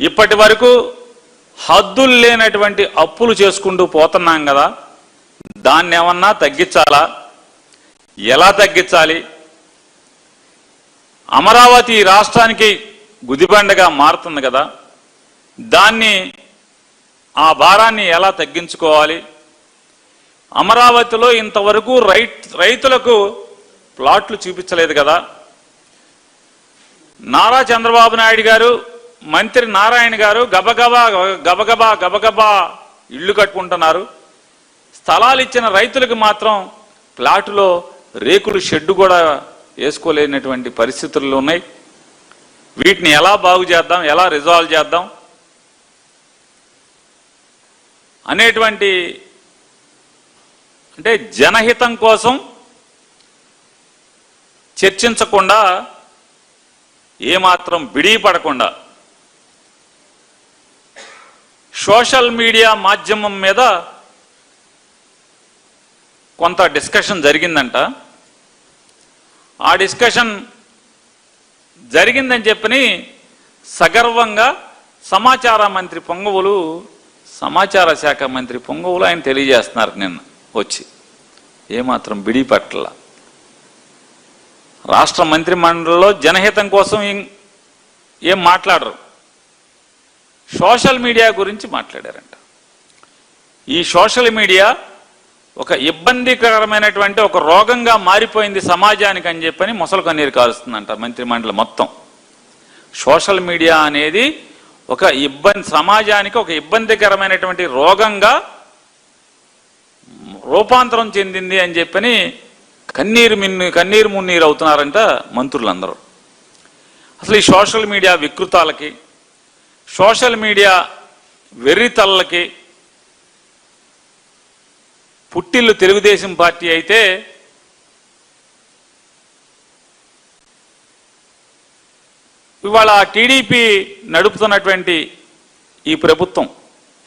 ఇప్పటి వరకు హద్దులు లేనటువంటి అప్పులు చేసుకుంటూ పోతున్నాం కదా, దాన్ని ఏమన్నా తగ్గించాలా? ఎలా తగ్గించాలి? అమరావతి రాష్ట్రానికి గుదిబండగా మారుతుంది కదా, దాన్ని ఆ భారాన్ని ఎలా తగ్గించుకోవాలి? అమరావతిలో ఇంతవరకు రైతులకు ప్లాట్లు చూపించలేదు కదా. నారా చంద్రబాబు నాయుడు గారు, మంత్రి నారాయణ గారు గబగబా ఇళ్ళు కట్టుకుంటున్నారు. స్థలాలు ఇచ్చిన రైతులకు మాత్రం ప్లాటులో రేకులు షెడ్డు కూడా వేసుకోలేనటువంటి పరిస్థితులు ఉన్నాయి. వీటిని ఎలా బాగు చేద్దాం, ఎలా రిజాల్వ్ చేద్దాం అనేటువంటి, అంటే జనహితం కోసం చర్చించకుండా, ఏమాత్రం బిడిపడకుండా సోషల్ మీడియా మాధ్యమం మీద కొంత డిస్కషన్ జరిగిందంట. ఆ డిస్కషన్ జరిగిందని చెప్పని సగర్వంగా సమాచార శాఖ మంత్రి పొంగవులు ఆయన తెలియజేస్తున్నారు. నిన్న వచ్చి ఏమాత్రం బిడిపట్ల రాష్ట్ర మంత్రి మండలిలో జనహితం కోసం ఏం మాట్లాడరు, సోషల్ మీడియా గురించి మాట్లాడారంట. ఈ సోషల్ మీడియా ఒక ఇబ్బందికరమైనటువంటి ఒక రోగంగా మారిపోయింది సమాజానికి అని చెప్పని ముసలు కన్నీరు కారుస్తుందంట మంత్రి మండలి మొత్తం. సోషల్ మీడియా అనేది ఒక సమాజానికి ఒక ఇబ్బందికరమైనటువంటి రోగంగా రూపాంతరం చెందింది అని చెప్పని కన్నీరు మున్నీరు అవుతున్నారంట మంత్రులందరూ. అసలు ఈ సోషల్ మీడియా వికృతాలకి, సోషల్ మీడియా వెర్రితల్లకి పుట్టిల్లు తెలుగుదేశం పార్టీ అయితే, ఇవాళ టీడీపీ నడుపుతున్నటువంటి ఈ ప్రభుత్వం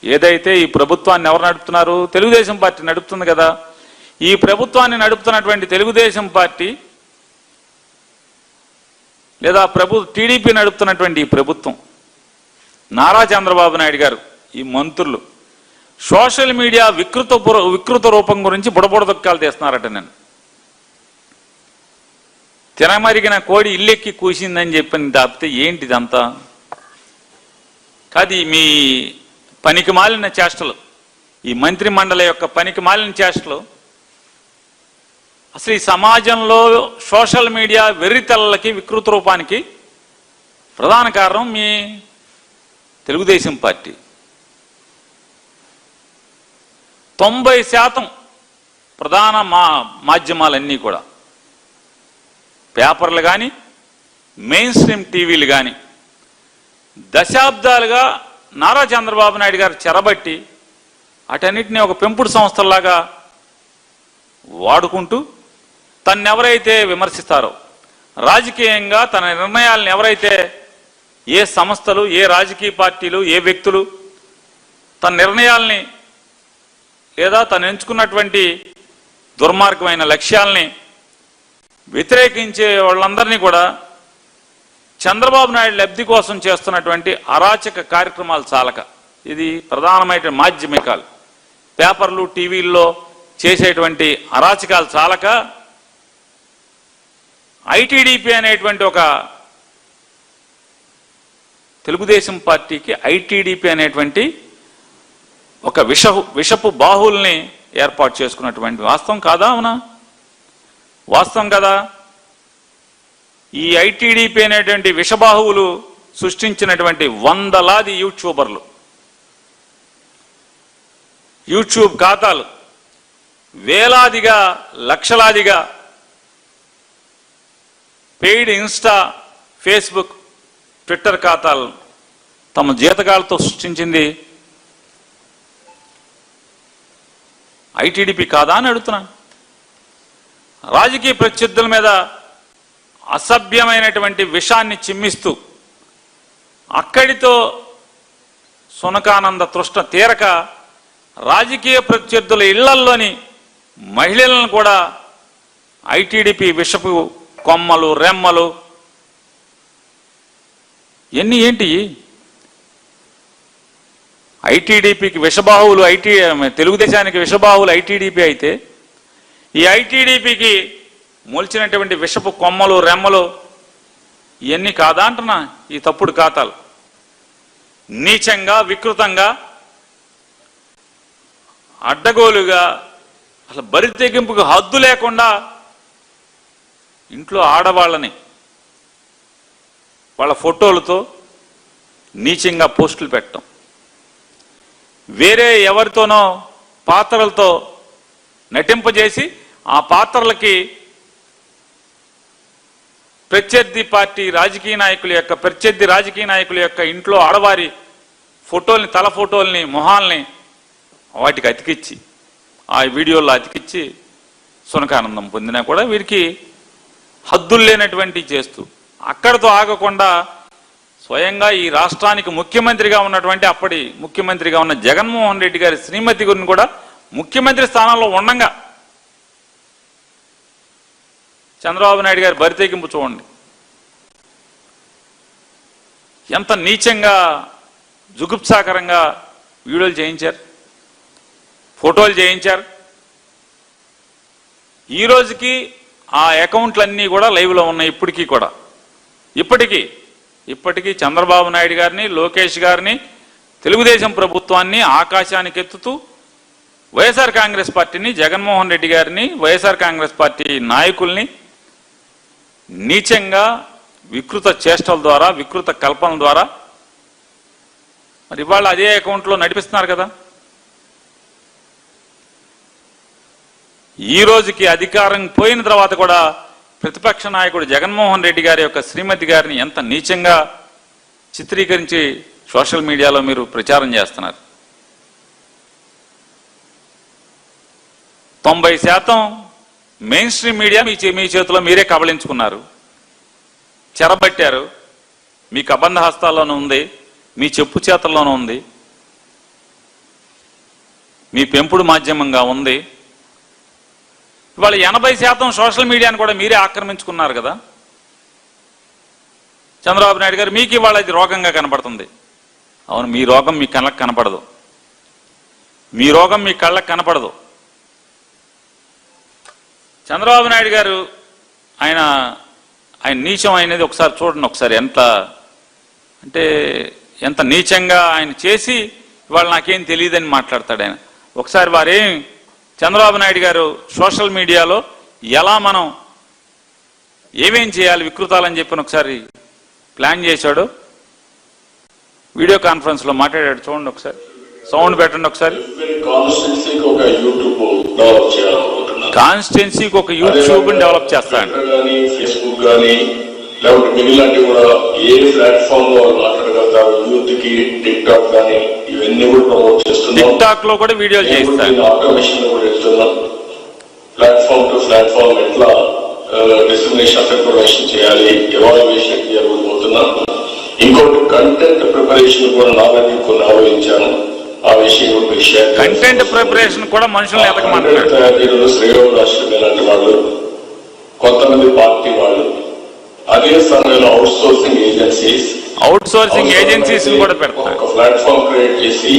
ఏదైతే, ఈ ప్రభుత్వాన్ని ఎవరు నడుపుతున్నారు? తెలుగుదేశం పార్టీ నడుపుతుంది కదా. ఈ ప్రభుత్వాన్ని నడుపుతున్నటువంటి తెలుగుదేశం పార్టీ లేదా టీడీపీ నడుపుతున్నటువంటి ఈ ప్రభుత్వం, నారా చంద్రబాబు నాయుడు గారు, ఈ మంత్రులు సోషల్ మీడియా వికృత రూపం గురించి బుడబుడదొక్కాలు తీస్తున్నారట. నేను తినమరిగిన కోడి ఇల్లెక్కి కూసిందని చెప్పని తప్పితే ఏంటిదంతా కాదు. మీ పనికి మాలిన చేష్టలు, ఈ మంత్రి మండలి యొక్క పనికి మాలిన చేష్టలు, అసలు ఈ సమాజంలో సోషల్ మీడియా వెర్రితల్లకి వికృత రూపానికి ప్రధాన కారణం మీ తెలుగుదేశం పార్టీ. 90% ప్రధాన మాధ్యమాలన్నీ కూడా, పేపర్లు కానీ మెయిన్ స్ట్రీమ్ టీవీలు కానీ దశాబ్దాలుగా నారా చంద్రబాబు నాయుడు గారు చెరబట్టి అటన్నిటినీ ఒక పెంపుడు సంస్థల్లాగా వాడుకుంటూ తన్నెవరైతే విమర్శిస్తారో, రాజకీయంగా తన నిర్ణయాలను ఎవరైతే, ఏ సంస్థలు, ఏ రాజకీయ పార్టీలు, ఏ వ్యక్తులు తన నిర్ణయాల్ని లేదా తను ఎంచుకున్నటువంటి దుర్మార్గమైన లక్ష్యాల్ని వ్యతిరేకించే వాళ్ళందరినీ కూడా చంద్రబాబు నాయుడు లబ్ధి కోసం చేస్తున్నటువంటి అరాచక కార్యక్రమాలు చాలక, ఇది ప్రధానమైన మాధ్యమికాలు, పేపర్లు టీవీల్లో చేసేటువంటి అరాచకాలు చాలక ఐటీడీపీ అనేటువంటి ఒక తెలుగుదేశం పార్టీకి ఐటీడీపీ అనేటువంటి ఒక విషపు బాహుల్ని ఏర్పాటు చేసుకున్నటువంటి వాస్తవం కాదా? అవునా? వాస్తవం కదా. ఈ ఐటీడీపీ అనేటువంటి విషబాహువులు సృష్టించినటువంటి వందలాది యూట్యూబర్లు, యూట్యూబ్ ఖాతాలు, వేలాదిగా లక్షలాదిగా పెయిడ్ ఇన్స్టా, ఫేస్బుక్, ట్విట్టర్ ఖాతాలు తమ జీతగాలతో సృష్టించింది ఐటీడీపీ కాదా అని అడుగుతున్నాను. రాజకీయ ప్రత్యర్థుల మీద అసభ్యమైనటువంటి విషాన్ని చిమ్మిస్తూ అక్కడితో సునకానంద తృష్ణ తీరక రాజకీయ ప్రత్యర్థుల ఇళ్లల్లోని మహిళలను కూడా ఐటీడీపీ విషపు కొమ్మలు, రెమ్మలు, ఏంటి ఐటీడీపీకి విషబాహువులు తెలుగుదేశానికి విషబాహువులు ఐటీడీపీ అయితే ఈ ఐటీడీపీకి మొలిచినటువంటి విషపు కొమ్మలు రెమ్మలు ఇవన్నీ కాదా అంటున్నా ఈ తప్పుడు ఖాతాలు. నీచంగా వికృతంగా అడ్డగోలుగా అసలు బరి తెగింపుకు హద్దు లేకుండా ఇంట్లో ఆడవాళ్ళని వాళ్ళ ఫోటోలతో నీచంగా పోస్టులు పెట్టడం, వేరే ఎవరితోనో పాత్రలతో నటింపజేసి ఆ పాత్రలకి ప్రత్యర్థి రాజకీయ నాయకుల యొక్క ఇంట్లో ఆడవారి ఫోటోల్ని, తల ఫోటోల్ని, మొహాల్ని వాటికి అతికిచ్చి ఆ వీడియోల్లో అతికిచ్చి సునకానందం పొందినా కూడా వీరికి హద్దులు లేనటువంటి చేస్తూ అక్కడితో ఆగకుండా స్వయంగా ఈ రాష్ట్రానికి ముఖ్యమంత్రిగా ఉన్నటువంటి అప్పటి ముఖ్యమంత్రిగా ఉన్న జగన్మోహన్ రెడ్డి గారి శ్రీమతి గురిని కూడా ముఖ్యమంత్రి స్థానంలో ఉండగా చంద్రబాబు నాయుడు గారి బరితెగింపు చూడండి. ఎంత నీచంగా జుగుప్సాకరంగా వీడియోలు చేయించారు, ఫోటోలు చేయించారు. ఈ రోజుకి ఆ అకౌంట్లన్నీ కూడా లైవ్లో ఉన్నాయి. ఇప్పటికీ చంద్రబాబు నాయుడు గారిని, లోకేష్ గారిని, తెలుగుదేశం ప్రభుత్వాన్ని ఆకాశానికి ఎత్తుతూ వైఎస్ఆర్ కాంగ్రెస్ పార్టీని, జగన్మోహన్ రెడ్డి గారిని, వైఎస్ఆర్ కాంగ్రెస్ పార్టీ నాయకుల్ని నీచంగా వికృత చేష్టల ద్వారా, వికృత కల్పనల ద్వారా మరి ఇవాళ అదే అకౌంట్లో నడిపిస్తున్నారు కదా. ఈ రోజుకి అధికారం పోయిన తర్వాత కూడా ప్రతిపక్ష నాయకుడు జగన్మోహన్ రెడ్డి గారి యొక్క శ్రీమతి గారిని ఎంత నీచంగా చిత్రీకరించి సోషల్ మీడియాలో మీరు ప్రచారం చేస్తున్నారు. 90% మెయిన్ స్ట్రీమ్ మీడియా మీ చేతిలో మీరే కబళించుకున్నారు, చెరబట్టారు. మీ కబంధ హస్తాల్లోనూ ఉంది, మీ చెప్పు చేతల్లోనూ ఉంది, మీ పెంపుడు మాధ్యమంగా ఉంది. ఇవాళ 80% సోషల్ మీడియాను కూడా మీరే ఆక్రమించుకున్నారు కదా. చంద్రబాబు నాయుడు గారు మీకు ఇవాళ ఇది రోగంగా కనపడుతుంది. అవును, మీ రోగం మీ కళ్ళకు కనపడదు, మీ రోగం మీ కళ్ళకు కనపడదు. చంద్రబాబు నాయుడు గారు ఆయన నీచం అనేది ఒకసారి చూడండి. ఒకసారి ఎంత నీచంగా ఆయన చేసి ఇవాళ నాకేం తెలియదని మాట్లాడతాడు ఆయన. ఒకసారి వారేం చంద్రబాబు నాయుడు గారు సోషల్ మీడియాలో ఎలా మనం ఏమేం చేయాలి వికృతాలని చెప్పిన ఒకసారి ప్లాన్ చేశాడు. వీడియో కాన్ఫరెన్స్ లో మాట్లాడాడు. చూడండి ఒకసారి, సౌండ్ పెట్టండి ఒకసారి. కాన్స్టిట్యున్సీకి ఒక యూట్యూబ్ డెవలప్ చేస్తాడు. ఫేస్బుక్ కానీ లేకపోతే మిగిలినవి కూడా ఏ ప్లాట్ఫామ్ లో మాట్లాడగలుగుతారు. యూత్ కి టిక్ టాక్ కానీ ఇవన్నీ కూడా ప్రమోట్ చేస్తున్నాం. టిక్ టాక్ లో కూడా వీడియోలు చేస్తాను. ఆటోమేషన్ కూడా చేస్తున్నాం. ప్లాట్ఫామ్ టు ప్లాట్ఫామ్ ఎట్లా డిస్క్రిమినేషన్ ఆఫ్ ఇన్ఫర్మేషన్ చేయాలి, ఎవాల్యుయేషన్ చేయబోతున్నాం. ఇంకోటి కంటెంట్ ప్రిపరేషన్ కూడా నాలెడ్జ్ కొన్ని ఆలోచించాను. ఆ విషయం కూడా షేర్. కంటెంట్ ప్రిపరేషన్ కూడా మనుషులు తయారీలో శ్రీరామ్ రాష్ట్రం ఇలాంటి వాళ్ళు, కొంతమంది పార్టీ వాళ్ళు, అదే సమయంలో అవుట్ సోర్సింగ్ ఏజెన్సీస్ కూడా పెడతారు. ఒక ప్లాట్ఫామ్ క్రియేట్ చేసి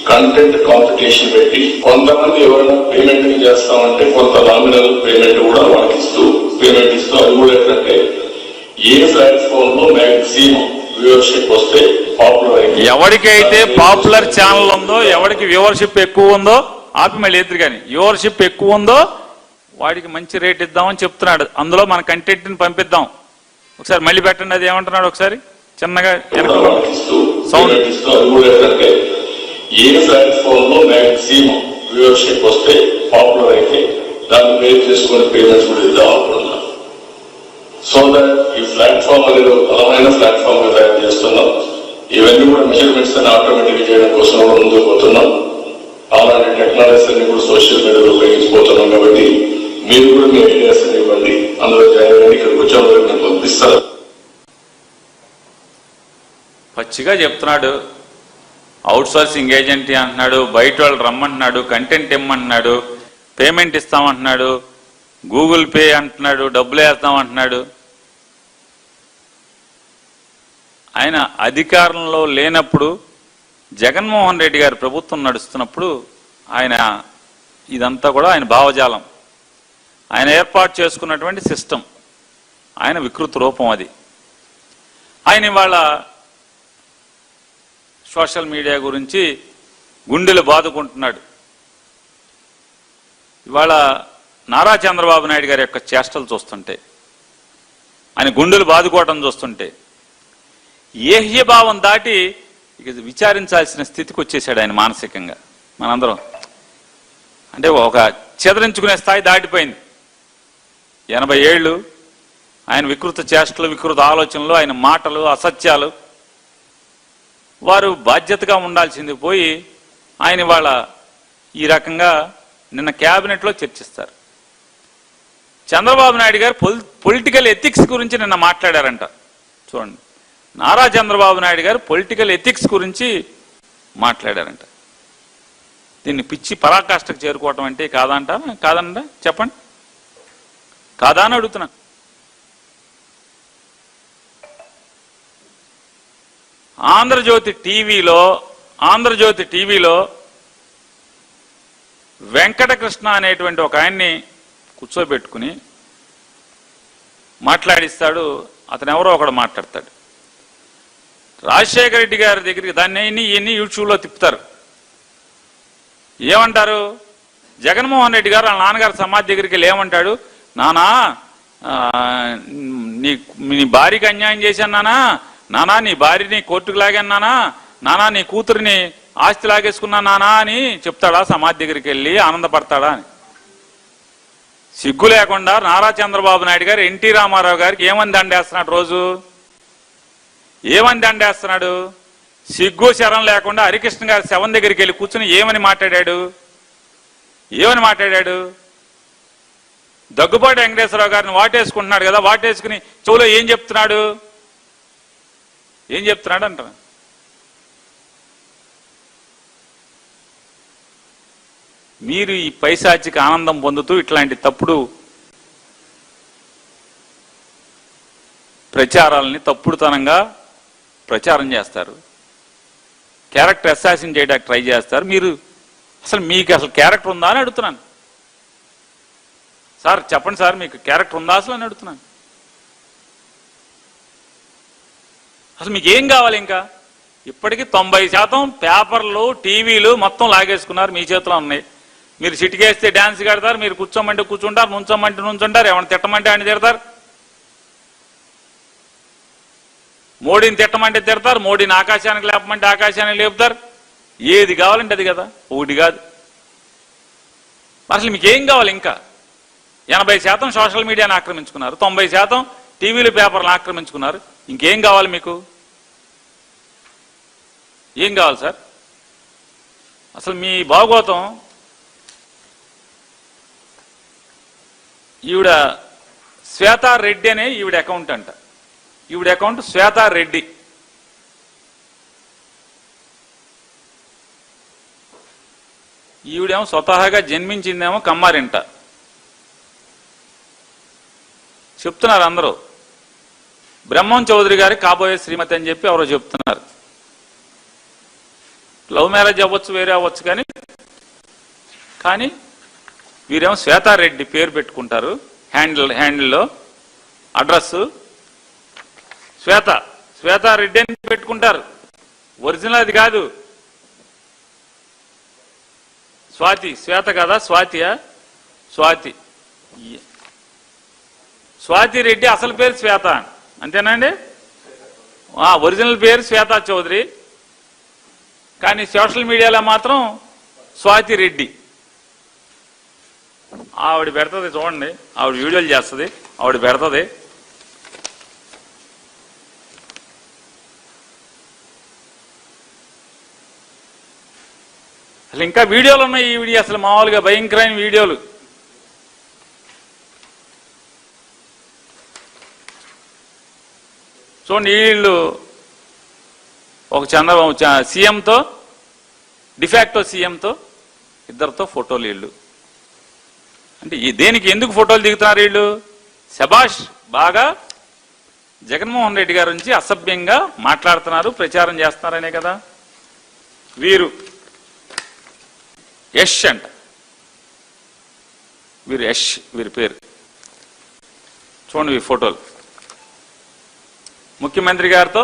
కంటెంట్ కాంపిటీషన్ పెట్టి కొంతమంది ఎవరైనా పేమెంట్ చేస్తామంటే కొంత నామినల్ పేమెంట్ కూడా వాళ్ళకి పేమెంట్ ఇస్తూ అది కూడా ఏంటంటే ఏ ప్లాట్ఫామ్ లో మ్యాక్సిమం వ్యూవర్షిప్ వస్తే పాపులర్ అయితే, ఎవరికైతే పాపులర్ ఛానల్ ఉందో, ఎవరికి వ్యూవర్షిప్ ఎక్కువ ఉందో ఆపి మళ్ళీ ఎదురు కానీ వ్యూవర్షిప్ ఎక్కువ ఉందో వాడికి మంచి రేట్ ఇద్దామని చెప్తున్నాడు. అందులో మన కంటెంట్ ని పంపిద్దాం. ఒకసారి మళ్ళీ పెట్టండి, అది ఏమంటున్నాడు ఒకసారి చిన్నగా సౌండ్. ఏ ప్లాట్ఫామ్ లో మ్యాక్సిమం వ్యూవర్షిప్ వస్తే పాపులర్ అయితే దాన్ని బేస్ చేసుకుని పేమెంట్స్ కూడా ఇద్దాం అనుకుంటున్నాం. సో దట్ ఈ ప్లాట్ఫామ్ అనేది ఒక బలమైన ప్లాట్ఫామ్ గా తయారు చేస్తున్నాం. ఇవన్నీ కూడా మెజర్మెంట్స్ అని ఆటోమేటిక్ చేయడం కోసం కూడా ముందుకు పోతున్నాం. అలాంటి టెక్నాలజీస్ అన్ని కూడా సోషల్ మీడియాలో ఉపయోగించిపోతున్నాం. కాబట్టి మీరు కూడా మీ ఐడియాస్ అని ఇవ్వండి. అందులో జాయిన్ అయ్యి ఇక్కడికి వచ్చే వరకు నేను పంపిస్తాను. పచ్చిగా చెప్తున్నాడు. అవుట్ సోర్సింగ్ ఏజెంట్ అంటున్నాడు, బయట వాళ్ళు రమ్మంటున్నాడు, కంటెంట్ ఇమ్మంటున్నాడు, పేమెంట్ ఇస్తామంటున్నాడు, గూగుల్ పే అంటున్నాడు, డబ్బులు వేస్తామంటున్నాడు. ఆయన అధికారంలో లేనప్పుడు జగన్మోహన్ రెడ్డి గారి ప్రభుత్వం నడుస్తున్నప్పుడు ఆయన ఇదంతా కూడా ఆయన భావజాలం, ఆయన ఏర్పాటు చేసుకున్నటువంటి సిస్టమ్, ఆయన వికృత రూపం అది. ఆయన ఇవాళ సోషల్ మీడియా గురించి గుండెలు బాదుకుంటున్నాడు. ఇవాళ నారా చంద్రబాబు నాయుడు గారి యొక్క చేష్టలు చూస్తుంటే, ఆయన గుండెలు బాదుకోవటం చూస్తుంటే ఏహ్యభావం దాటి ఇక విచారించాల్సిన స్థితికి వచ్చేసాడు ఆయన మానసికంగా. మనందరం అంటే ఒక చెదరించుకునే స్థాయి దాటిపోయింది. 80 ఏళ్ళు ఆయన వికృత చేష్టలు, వికృత ఆలోచనలు, ఆయన మాటలు, అసత్యాలు, వారు బాధ్యతగా ఉండాల్సింది పోయి ఆయన ఇవాళ ఈ రకంగా నిన్న క్యాబినెట్లో చర్చిస్తారు. చంద్రబాబు నాయుడు గారు పొలిటికల్ ఎథిక్స్ గురించి నిన్న మాట్లాడారంట. చూడండి, నారా చంద్రబాబు నాయుడు గారు పొలిటికల్ ఎథిక్స్ గురించి మాట్లాడారంట. దీన్ని పిచ్చి పరాకాష్ఠకు చేరుకోవటం అంటే కాదంట, కాదంట చెప్పండి, కాదా అని అడుగుతున్నా. ఆంధ్రజ్యోతి టీవీలో వెంకటకృష్ణ అనేటువంటి ఒక ఆయన్ని కూర్చోబెట్టుకుని మాట్లాడిస్తాడు. అతను ఎవరో ఒకడు మాట్లాడతాడు. రాజశేఖర రెడ్డి గారి దగ్గరికి దాన్ని ఇవన్నీ యూట్యూబ్లో తిప్పుతారు. ఏమంటారు? జగన్మోహన్ రెడ్డి గారు వాళ్ళ నాన్నగారు సమాధి దగ్గరికి వెళ్ళి ఏమంటాడు? నానా నీ భార్యకి అన్యాయం చేశాను నానా నీ భార్యని కోర్టుకు లాగాను నానా నీ కూతురిని ఆస్తి లాగేసుకున్నా నానా అని చెప్తాడా? సమాధి దగ్గరికి వెళ్ళి ఆనందపడతాడా అని? సిగ్గు లేకుండా నారా చంద్రబాబు నాయుడు గారు ఎన్టీ రామారావు గారికి ఏమని దండేస్తున్నాడు? రోజు ఏమని దండేస్తున్నాడు? సిగ్గు శరం లేకుండా హరికృష్ణ గారి శవం దగ్గరికి వెళ్ళి కూర్చుని ఏమని మాట్లాడాడు? దగ్గుబాటి వెంకటేశ్వరరావు గారిని వాటేసుకుంటున్నాడు కదా, వాటేసుకుని చెవులో ఏం చెప్తున్నాడు అంట. మీరు ఈ పైశాచిక ఆనందం పొందుతూ ఇట్లాంటి తప్పుడు ప్రచారాలని తప్పుడుతనంగా ప్రచారం చేస్తారు, క్యారెక్టర్ అసాసిన్ చేయడానికి ట్రై చేస్తారు. మీకు అసలు క్యారెక్టర్ ఉందా అని అడుగుతున్నాను. సార్ చెప్పండి సార్, మీకు క్యారెక్టర్ ఉందా అసలు అని అడుగుతున్నాను. అసలు మీకు ఏం కావాలి? ఇంకా ఇప్పటికీ 90% పేపర్లు, టీవీలు మొత్తం లాగేసుకున్నారు, మీ చేతిలో ఉన్నాయి. మీరు చిటికేస్తే డ్యాన్స్ కడతారు, మీరు కూర్చోమంటే కూర్చుంటారు, నుంచోమంటే నుంచుంటారు, ఏమైనా తిట్టమంటే ఆయన తిడతారు, మోడీని తిట్టమంటే తిడతారు, మోడీని ఆకాశానికి లేపమంటే ఆకాశానికి లేపుతారు. ఏది కావాలంటే అది కదా, ఒకటి కాదు. అసలు మీకు ఏం కావాలి? ఇంకా 80% సోషల్ మీడియాని ఆక్రమించుకున్నారు, 90% టీవీలు, పేపర్లను ఆక్రమించుకున్నారు. ఇంకేం కావాలి మీకు? ఏం కావాలి సార్? అసలు మీ భాగవతం ఈవిడ శ్వేతారెడ్డి అనే ఈవిడ అకౌంట్ అంట. ఈవిడ అకౌంట్ శ్వేతారెడ్డి. ఈవిడేమో స్వతహాగా జన్మించిందేమో కమ్మారింట. చెప్తున్నారు అందరూ బ్రహ్మం చౌదరి గారి కాబోయే శ్రీమతి అని చెప్పి ఎవరో చెప్తున్నారు. లవ్ మ్యారేజ్ అవ్వచ్చు, వేరే అవ్వచ్చు, కానీ వీరేమో శ్వేతారెడ్డి పేరు పెట్టుకుంటారు. హ్యాండిల్లో అడ్రస్ శ్వేతారెడ్డి అని పెట్టుకుంటారు. ఒరిజినల్ అది కాదు. శ్వేత కదా, స్వాతి రెడ్డి అసలు పేరు శ్వేత, అంతేనండి? ఒరిజినల్ పేరు శ్వేతా చౌదరి, కానీ సోషల్ మీడియాలో మాత్రం స్వాతి రెడ్డి. ఆవిడ పెడుతుంది చూడండి, ఆవిడ వీడియోలు చేస్తుంది, ఆవిడ పెడుతుంది. అసలు ఇంకా వీడియోలు ఉన్నాయి. ఈ వీడియో అసలు మామూలుగా భయంకరమైన వీడియోలు. చూడండి, వీళ్ళు ఒక సీఎంతో, డిఫాక్టో సీఎంతో, ఇద్దరితో ఫోటోలు. వీళ్ళు అంటే దేనికి ఎందుకు ఫోటోలు దిగుతున్నారు వీళ్ళు? శబాష్, బాగా జగన్మోహన్ రెడ్డి గారి నుంచి అసభ్యంగా మాట్లాడుతున్నారు, ప్రచారం చేస్తున్నారనే కదా. వీరు యష్ అంట, వీరు యష్, వీరి పేరు చూడండి. ఈ ఫోటోలు ముఖ్యమంత్రి గారితో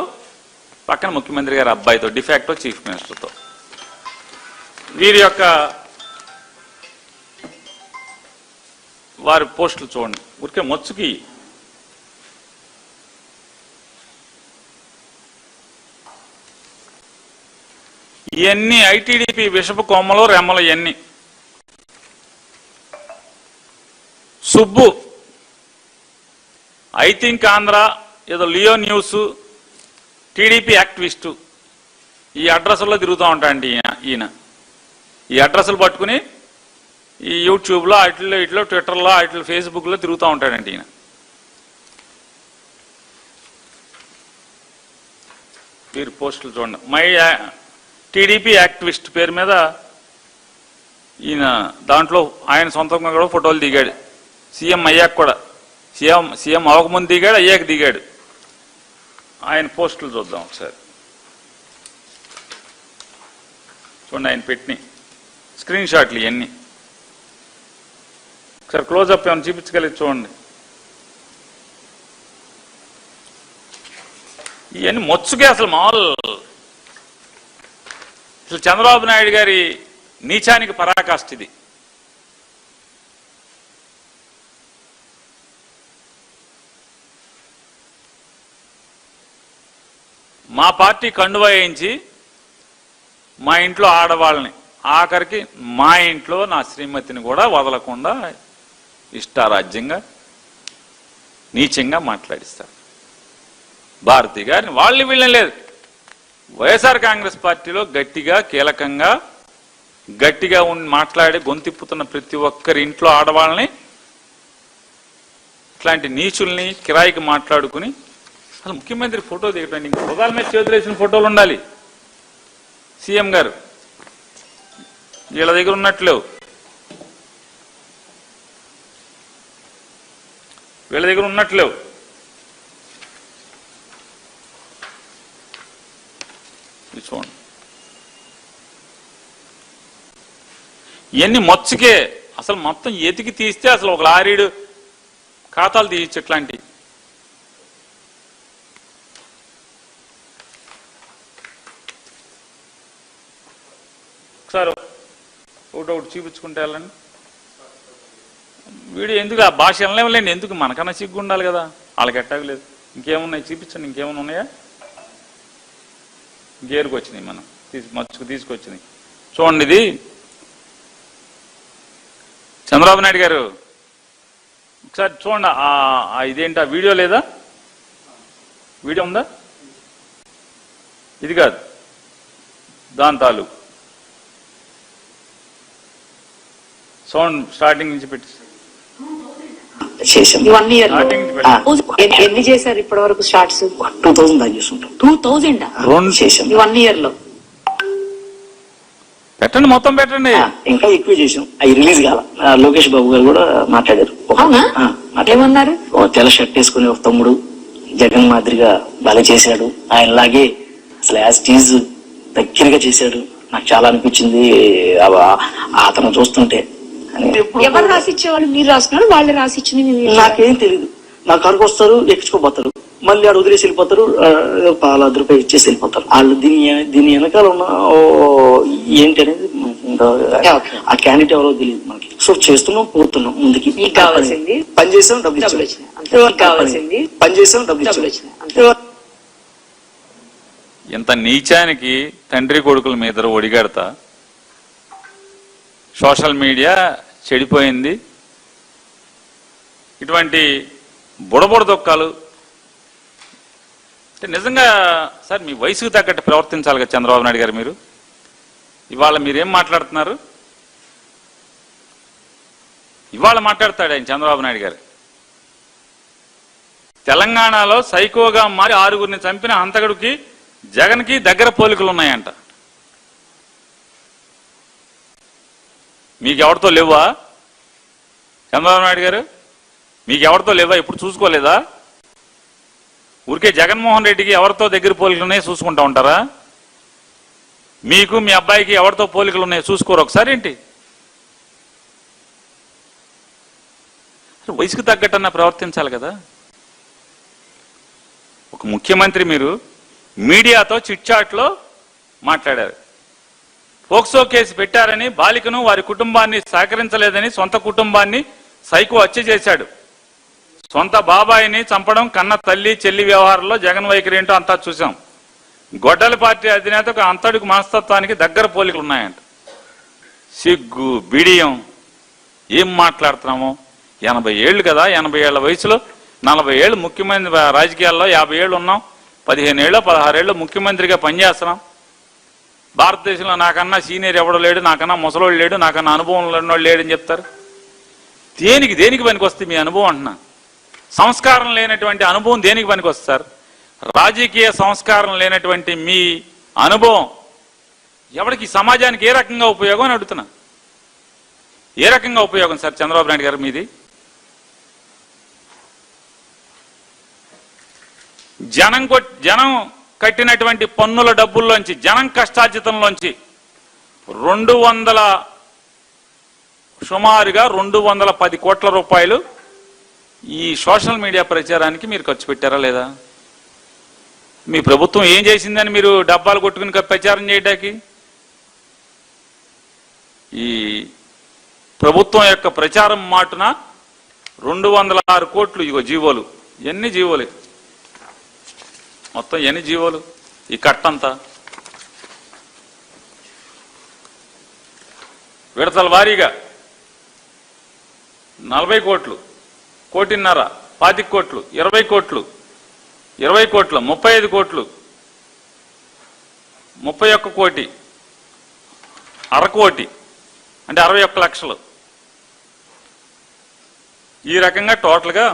పక్కన ముఖ్యమంత్రి గారి అబ్బాయితో, డిఫాక్టో చీఫ్ మినిస్టర్తో. వీరి యొక్క వారి పోస్టులు చూడండి, ఊరికే మొచ్చుకి. ఇవన్నీ ఐటీడీపీ విషపు కొమ్మలు రెమ్మలు. ఇవన్నీ సుబ్బు ఐ థింక్ ఆంధ్ర ఏదో లియో న్యూస్ టీడీపీ యాక్టివిస్టు ఈ అడ్రస్లో తిరుగుతూ ఉంటాయండి ఈయన. ఈ అడ్రస్లు పట్టుకుని ఈ యూట్యూబ్లో ఇట్లో ట్విట్టర్లో ఇట్లో ఫేస్బుక్లో తిరుగుతూ ఉంటాడండి ఈయన. వీరు పోస్టులు చూడండి. మై టీడీపీ యాక్టివిస్ట్ పేరు మీద ఈయన దాంట్లో ఆయన సొంతంగా కూడా ఫోటోలు దిగాడు. సీఎం అయ్యాక కూడా, సీఎం అవ్వకముందు దిగాడు, అయ్యాక దిగాడు. ఆయన పోస్టులు చూద్దాం ఒకసారి. చూడండి ఆయన పెట్టిన స్క్రీన్ షాట్లు ఇవన్నీ. ఒకసారి క్లోజప్ ఏమైనా చూపించగలిగి చూడండి. ఇవన్నీ మొచ్చుకే అసలు మామూలు. అసలు చంద్రబాబు నాయుడు గారి నీచానికి పరాకాష్ఠ ఇది. మా పార్టీ కండువా వేయించి మా ఇంట్లో ఆడవాళ్ళని, ఆఖరికి మా ఇంట్లో నా శ్రీమతిని కూడా వదలకుండా ఇష్టారాజ్యంగా నీచంగా మాట్లాడిస్తారు. భారతి గారిని వాళ్ళు వీళ్ళని లేదు. వైఎస్ఆర్ కాంగ్రెస్ పార్టీలో గట్టిగా కీలకంగా గట్టిగా మాట్లాడి గొంతిప్పుతున్న ప్రతి ఒక్కరి ఇంట్లో ఆడవాళ్ళని ఇట్లాంటి నీచుల్ని కిరాయికి మాట్లాడుకుని అసలు ముఖ్యమంత్రి ఫోటో దిగటండి. ఇంకా భుజాల మీద చేతులు వేసిన ఫోటోలు ఉండాలి. సీఎం గారు వీళ్ళ దగ్గర ఉన్నట్లేవు, వీళ్ళ దగ్గర ఉన్నట్లేవు. చూడండి ఇవన్నీ మొచ్చకే. అసలు మొత్తం ఎతికి తీస్తే అసలు ఒక లారీడు ఖాతాలు తీయచ్చు ఇట్లాంటి. ఒకసారి ఒకటి చూపించుకుంటే వెళ్ళండి. వీడియో ఎందుకు ఆ భాష వెళ్ళలేండి, ఎందుకు మనకన్నా సిగ్గు ఉండాలి కదా, వాళ్ళకి ఎట్టాగలేదు. ఇంకేమున్నాయి చూపించండి, ఇంకేమైనా ఉన్నాయా? గేరుకు వచ్చినాయి, మనం మచ్చుకు తీసుకొచ్చినాయి. చూడండి ఇది చంద్రబాబు నాయుడు గారు. ఒకసారి చూడండి ఇదేంటి ఆ వీడియో లేదా? వీడియో ఉందా? ఇది కాదు, దాని తాలూకు సౌండ్ స్టార్టింగ్ నుంచి పెట్టి చేసాం. 1 year ఎన్ని చేశారు ఇప్పటి వరకు? షార్ట్స్ 2000 దాకా చేస్తుంటాం. 2000 చేసాం. 1 year లో పెట్టండి, మొత్తం పెట్టండి. ఇంకా ఎక్కువ చేసాం. అవి రిలీజ్ కాల. లోకేష్ బాబు గారు కూడా మాట్లాడారు. అవునా? ఏమన్నారు? తెల్ల షర్ట్ వేసుకుని ఒక తమ్ముడు జగన్ మాదిరిగా బాగా చేశాడు, ఆయనలాగే అసలు యాజ్ టీజ్ దగ్గరగా చేశాడు. నాకు చాలా అనిపించింది అతను చూస్తుంటే. ఎవరు రాసిచ్చేవాళ్ళు? మీరు రాస్తున్నారు, వాళ్ళు రాసిచ్చింది? నాకేం తెలీదు. నా కారుకు వస్తారు, ఎక్కించుకోపోతారు, మళ్ళీ ఆడ వదిలేసి వెళ్ళిపోతారు, ₹1,000 ఇచ్చేసి వెళ్ళిపోతారు. వాళ్ళు దీని వెనకాల ఉన్న ఏంటి అనేది ఆ క్యాండిడేట్ ఎవరో తెలియదు మనకి. సో చేస్తున్నాం, పోతున్నాం ముందుకి. కావాల్సింది పని చేసాం, డబ్బులు ఇచ్చాం. కావాల్సింది పని చేసాం, డబ్బులు ఇచ్చాం. ఇంత నీచానికి తండ్రి కొడుకుల మీద ఒడిగడతా సోషల్ మీడియా చెడిపోయింది. ఇటువంటి బుడబుడ దొక్కాలు అంటే నిజంగా సార్ మీ వయసుకు తగ్గట్టు ప్రవర్తించాలి కదా చంద్రబాబు నాయుడు గారు. మీరు ఇవాళ మీరేం మాట్లాడుతున్నారు? ఇవాళ మాట్లాడతాడు ఆయన చంద్రబాబు నాయుడు గారు. తెలంగాణలో సైకోగా మారి 6గురిని చంపిన హంతకుడికి జగన్కి దగ్గర పోలికలు ఉన్నాయంట. మీకెవరితో లేవా చంద్రబాబు నాయుడు గారు? మీకెవరితో లేవా? ఇప్పుడు చూసుకోలేదా? ఊరికే జగన్మోహన్ రెడ్డికి ఎవరితో దగ్గర పోలికలు ఉన్నాయి చూసుకుంటా ఉంటారా? మీకు మీ అబ్బాయికి ఎవరితో పోలికలు ఉన్నాయో చూసుకోరు ఒకసారి ఏంటి? వయసుకు తగ్గట్టన్నా ప్రవర్తించాలి కదా. ఒక ముఖ్యమంత్రి మీరు మీడియాతో చిట్చాట్లో మాట్లాడారు. పోక్సో కేసు పెట్టారని బాలికను వారి కుటుంబాన్ని సహకరించలేదని సొంత కుటుంబాన్ని సైకో హత్య చేశాడు. సొంత బాబాయిని చంపడం, కన్న తల్లి చెల్లి వ్యవహారంలో జగన్ వైఖరి ఏంటో అంతా చూసాం. గొడ్డల పార్టీ అధినేతకు అంతటికి మనస్తత్వానికి దగ్గర పోలికలు ఉన్నాయంట. సిగ్గు బిడియం ఏం మాట్లాడుతున్నాము? 80 ఏళ్ళు కదా, 80 ఏళ్ల వయసులో 40 ఏళ్ళు ముఖ్యమంత్రి రాజకీయాల్లో, 50 ఏళ్ళు ఉన్నాం, 15 ఏళ్ళు 16 ఏళ్ళు ముఖ్యమంత్రిగా పనిచేస్తున్నాం. భారతదేశంలో నాకన్నా సీనియర్ ఎవడో లేడు, నాకన్నా ముసలోళ్ళు లేడు, నాకన్నా అనుభవం ఉన్నోళ్ళు లేడని చెప్తారు. దేనికి పనికి వస్తుంది మీ అనుభవం అంటున్నా? సంస్కారం లేనటువంటి అనుభవం దేనికి పనికి వస్తారు? రాజకీయ సంస్కారం లేనటువంటి మీ అనుభవం ఎవరికి సమాజానికి ఏ రకంగా ఉపయోగం అని అడుగుతున్నా. ఏ రకంగా ఉపయోగం సార్ చంద్రబాబు నాయుడు గారు మీది? జనం కట్టినటువంటి పన్నుల డబ్బుల్లోంచి, జనం కష్టార్జితంలోంచి సుమారుగా 210 కోట్ల రూపాయలు ఈ సోషల్ మీడియా ప్రచారానికి మీరు ఖర్చు పెట్టారా లేదా? మీ ప్రభుత్వం ఏం చేసిందని మీరు డబ్బాలు కొట్టుకుని ప్రచారం చేయడానికి? ఈ ప్రభుత్వం యొక్క ప్రచారం మాటున 206 కోట్లు ఇగో జీవోలు. ఎన్ని జీవోలు మొత్తం? ఎన్ని జీవోలు ఈ కట్టంతా? విడతల వారీగా 40 కోట్లు, 1.5 కోటి, 25 కోట్లు, 20 కోట్లు, 20 కోట్లు, 35 కోట్లు, 31 కోటి, 1/2 కోటి అంటే 61 లక్షలు. ఈ రకంగా టోటల్గా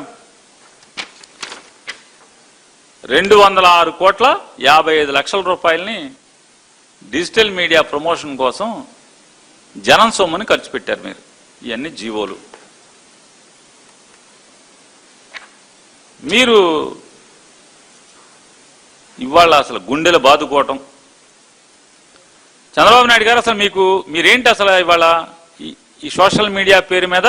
206 కోట్ల 55 లక్షల రూపాయలని డిజిటల్ మీడియా ప్రమోషన్ కోసం జనం సొమ్ముని ఖర్చు పెట్టారు మీరు. ఇవన్నీ జీవోలు. మీరు ఇవాళ అసలు గుండెలు బాదుకోవటం. చంద్రబాబు నాయుడు గారు అసలు మీరేంటి అసలు ఇవాళ ఈ సోషల్ మీడియా పేరు మీద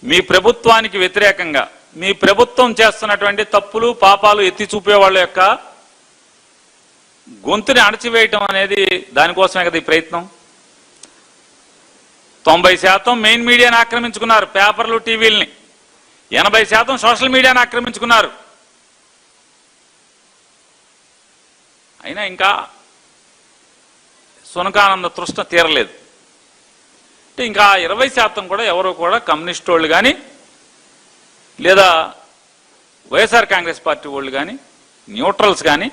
మీ ప్రభుత్వానికి వ్యతిరేకంగా మీ ప్రభుత్వం చేస్తున్నటువంటి తప్పులు పాపాలు ఎత్తి చూపే వాళ్ళ యొక్క గొంతుని అణచివేయటం అనేది దానికోసమే కదా ఈ ప్రయత్నం. 90% మెయిన్ మీడియాని ఆక్రమించుకున్నారు, పేపర్లు టీవీలని. 80% సోషల్ మీడియాని ఆక్రమించుకున్నారు. అయినా ఇంకా సునకానంద తృష్ణ తీరలేదు. అంటే ఇంకా 20% కూడా ఎవరో కూడా కమ్యూనిస్ట్ వాళ్ళు కానీ లేదా వైఎస్ఆర్ కాంగ్రెస్ పార్టీ వాళ్ళు కానీ న్యూట్రల్స్ కానీ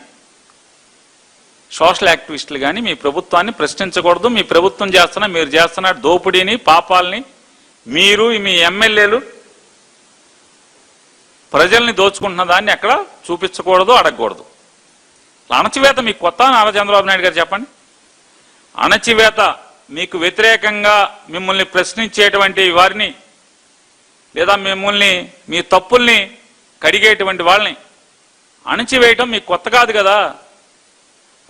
సోషల్ యాక్టివిస్టులు కానీ మీ ప్రభుత్వాన్ని ప్రశ్నించకూడదు. మీ ప్రభుత్వం మీరు చేస్తున్న దోపిడీని పాపాలని మీరు మీ ఎమ్మెల్యేలు ప్రజల్ని దోచుకుంటున్న దాన్ని ఎక్కడ చూపించకూడదు, అడగకూడదు. అణచివేత మీకు కొత్త నారా చంద్రబాబు నాయుడు గారు చెప్పండి. అణచివేత మీకు వ్యతిరేకంగా మిమ్మల్ని ప్రశ్నించేటువంటి వారిని లేదా మిమ్మల్ని మీ తప్పుల్ని కడిగేటువంటి వాళ్ళని అణచివేయటం మీకు కొత్త కాదు కదా.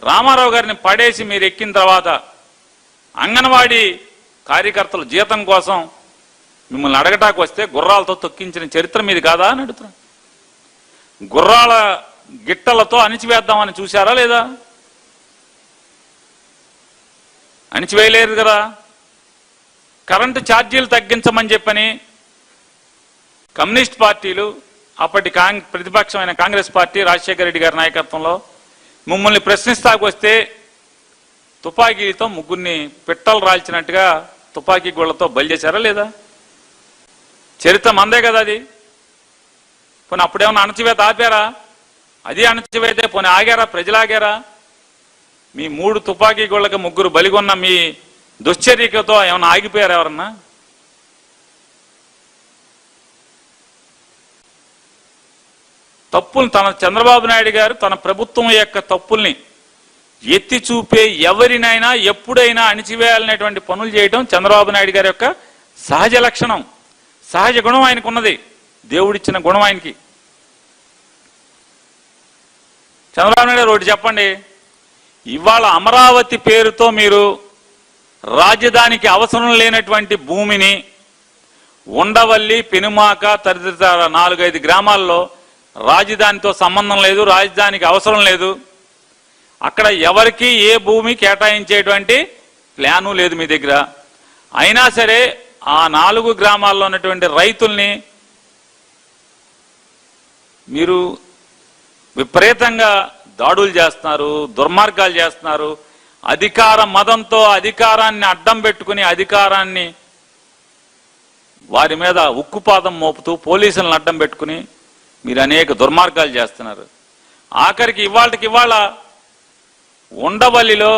రామారావు గారిని పడేసి మీరు ఎక్కిన తర్వాత అంగన్వాడీ కార్యకర్తలు జీతం కోసం మిమ్మల్ని అడగటానికి వస్తే గుర్రాలతో తొక్కించిన చరిత్ర మీది కాదా అని అడుగుతున్నా. గుర్రాల గిట్టలతో అణిచివేద్దామని చూశారా లేదా? అణిచివేయలేరు కదా. కరెంటు ఛార్జీలు తగ్గించమని చెప్పని కమ్యూనిస్ట్ పార్టీలు, అప్పటి ప్రతిపక్షమైన కాంగ్రెస్ పార్టీ రాజశేఖర రెడ్డి గారి నాయకత్వంలో మిమ్మల్ని ప్రశ్నిస్తాకు వస్తే తుపాకీలతో ముగ్గురిని పిట్టలు రాల్చినట్టుగా తుపాకీ గుళ్లతో బలి చేశారా లేదా? చరిత్ర మందే కదా అది. పోనీ అప్పుడేమన్నా అణచివేత ఆపారా? అది అణచివేతే పోనీ ఆగారా? ప్రజలు ఆగారా? మీ 3 తుపాకీ గుళ్ళకి 3 బలిగొన్న మీ దుశ్చర్యతో ఏమన్నా ఆగిపోయారు ఎవరన్నా? తప్పులు చంద్రబాబు నాయుడు గారు తన ప్రభుత్వం యొక్క తప్పుల్ని ఎత్తి చూపే ఎవరినైనా ఎప్పుడైనా అణిచివేయాలనేటువంటి పనులు చేయడం చంద్రబాబు నాయుడు గారి యొక్క సహజ లక్షణం, సహజ గుణం ఆయనకు ఉన్నది, దేవుడిచ్చిన గుణం ఆయనకి. చంద్రబాబు నాయుడు గారు ఒకటి చెప్పండి, ఇవాళ అమరావతి పేరుతో మీరు రాజధానికి అవసరం లేనటువంటి భూమిని ఉండవల్లి, పెనుమాక తదితర 4-5 గ్రామాల్లో రాజధానితో సంబంధం లేదు, రాజధానికి అవసరం లేదు, అక్కడ ఎవరికి ఏ భూమి కేటాయించేటువంటి ప్లాను లేదు మీ దగ్గర. అయినా సరే ఆ 4 గ్రామాల్లో ఉన్నటువంటి రైతుల్ని మీరు విపరీతంగా దాడులు చేస్తున్నారు, దుర్మార్గాలు చేస్తున్నారు. అధికార మదంతో అధికారాన్ని అడ్డం పెట్టుకుని అధికారాన్ని వారి మీద ఉక్కుపాదం మోపుతూ పోలీసులను అడ్డం పెట్టుకుని మీరు అనేక దుర్మార్గాలు చేస్తున్నారు. ఆఖరికి ఇవాళ ఉండవల్లిలో